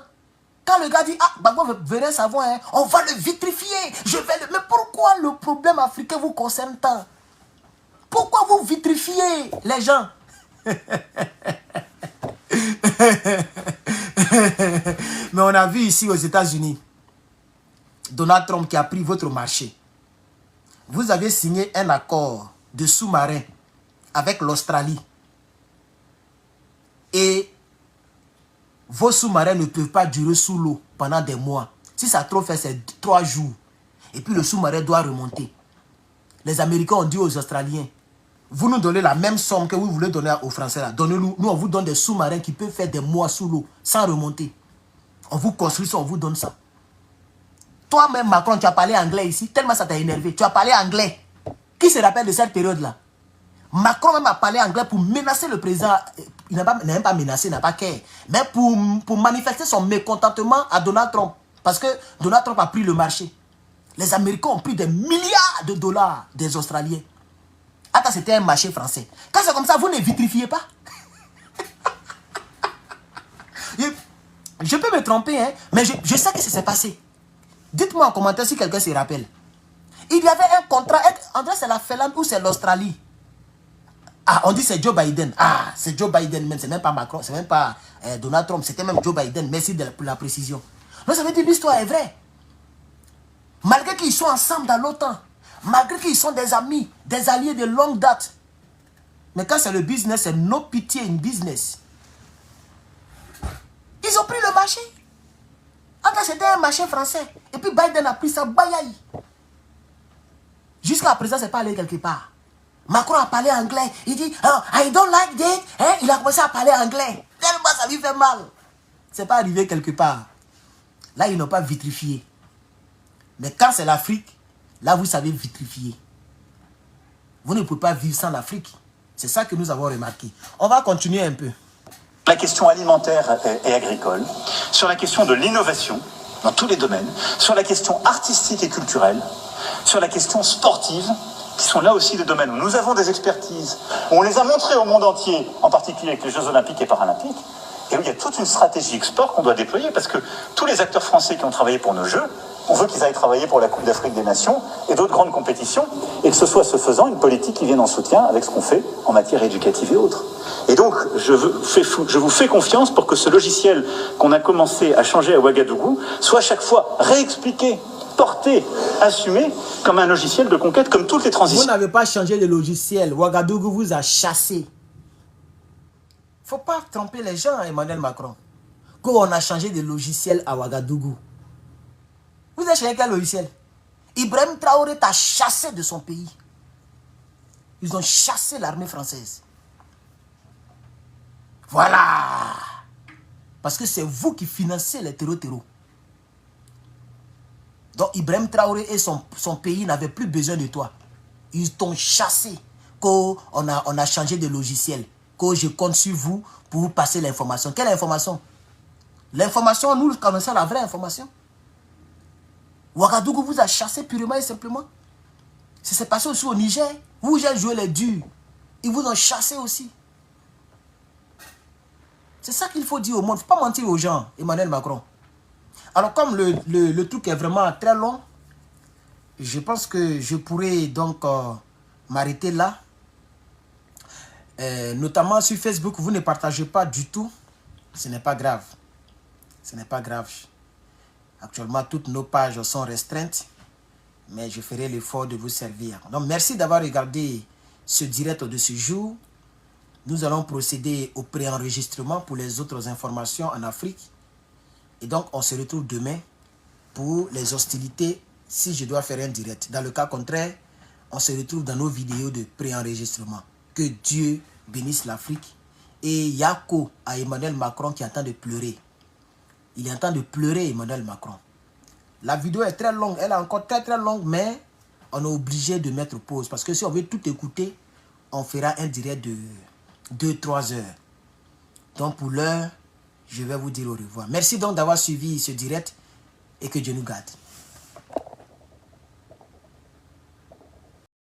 Quand le gars dit, ah, Gbagbo venez savoir, hein, on va le vitrifier. Je vais le... Mais pourquoi le problème africain vous concerne tant? Pourquoi vous vitrifiez les gens? Mais on a vu ici aux États-Unis, Donald Trump qui a pris votre marché. Vous avez signé un accord de sous-marin avec l'Australie. Et vos sous-marins ne peuvent pas durer sous l'eau pendant des mois. Si ça trop fait, c'est 3 jours. Et puis le sous-marin doit remonter. Les Américains ont dit aux Australiens, vous nous donnez la même somme que vous voulez donner aux Français là. Donnez-nous, nous on vous donne des sous-marins qui peuvent faire des mois sous l'eau sans remonter. On vous construit ça, on vous donne ça. Toi-même Macron, tu as parlé anglais ici, tellement ça t'a énervé. Tu as parlé anglais. Qui se rappelle de cette période-là? Macron même a parlé anglais pour menacer le président. Il n'a même pas menacé, il n'a pas qu'à. Mais pour manifester son mécontentement à Donald Trump. Parce que Donald Trump a pris le marché. Les Américains ont pris des milliards de dollars des Australiens. Attends, c'était un marché français. Quand c'est comme ça, vous ne vitrifiez pas. Je peux me tromper, hein, mais je sais que ça s'est passé. Dites-moi en commentaire si quelqu'un se rappelle. Il y avait un contrat. André, c'est la Finlande ou c'est l'Australie? Ah, on dit c'est Joe Biden. Ah, c'est Joe Biden même. C'est même pas Macron, c'est même pas Donald Trump. C'était même Joe Biden. Merci pour la précision. Donc ça veut dire que l'histoire est vraie. Malgré qu'ils sont ensemble dans l'OTAN, malgré qu'ils sont des amis, des alliés de longue date. Mais quand c'est le business, c'est no pitié in business. Ils ont pris le marché. Attends, c'était un marché français. Et puis Biden a pris ça, bayaï. Jusqu'à présent, c'est pas allé quelque part. Macron a parlé anglais. Il dit, oh, I don't like that. Hein? Il a commencé à parler anglais. Tellement ça lui fait mal. C'est pas arrivé quelque part. Là, ils n'ont pas vitrifié. Mais quand c'est l'Afrique, là, vous savez vitrifier. Vous ne pouvez pas vivre sans l'Afrique. C'est ça que nous avons remarqué. On va continuer un peu. La question alimentaire et agricole, sur la question de l'innovation dans tous les domaines, sur la question artistique et culturelle, sur la question sportive, qui sont là aussi des domaines où nous avons des expertises, où on les a montrées au monde entier, en particulier avec les Jeux Olympiques et Paralympiques, et où il y a toute une stratégie export qu'on doit déployer, parce que tous les acteurs français qui ont travaillé pour nos Jeux, on veut qu'ils aillent travailler pour la Coupe d'Afrique des Nations et d'autres grandes compétitions, et que ce soit ce faisant une politique qui vienne en soutien avec ce qu'on fait en matière éducative et autres. Et donc, je vous fais confiance pour que ce logiciel qu'on a commencé à changer à Ouagadougou soit à chaque fois réexpliqué, porté, assumé comme un logiciel de conquête, comme toutes les transitions. Vous n'avez pas changé de logiciel. Ouagadougou vous a chassé. Il ne faut pas tromper les gens, Emmanuel Macron. Qu'on a changé de logiciel à Ouagadougou. Vous avez changé quel logiciel? Ibrahim Traoré t'a chassé de son pays. Ils ont chassé l'armée française. Voilà. Parce que c'est vous qui financez les terreaux. Donc Ibrahim Traoré et son pays n'avaient plus besoin de toi. Ils t'ont chassé. On a changé de logiciel. Que je compte sur vous pour vous passer l'information. Quelle information? L'information, nous connaissons la vraie information. Ouagadougou vous a chassé purement et simplement. Ça s'est passé aussi au Niger. Vous avez joué les durs. Ils vous ont chassé aussi. C'est ça qu'il faut dire au monde. Il ne faut pas mentir aux gens, Emmanuel Macron. Alors comme le truc est vraiment très long, je pense que je pourrais donc m'arrêter là. Notamment sur Facebook, vous ne partagez pas du tout. Ce n'est pas grave. Ce n'est pas grave. Actuellement, toutes nos pages sont restreintes. Mais je ferai l'effort de vous servir. Donc, merci d'avoir regardé ce direct de ce jour. Nous allons procéder au préenregistrement pour les autres informations en Afrique. Et donc, on se retrouve demain pour les hostilités si je dois faire un direct. Dans le cas contraire, on se retrouve dans nos vidéos de préenregistrement. Que Dieu bénisse l'Afrique. Et Yako à Emmanuel Macron qui est en train de pleurer. Il est en train de pleurer, Emmanuel Macron. La vidéo est très longue, elle est encore très très longue, mais on est obligé de mettre pause. Parce que si on veut tout écouter, on fera un direct de 2-3 heures. Donc pour l'heure, je vais vous dire au revoir. Merci donc d'avoir suivi ce direct et que Dieu nous garde.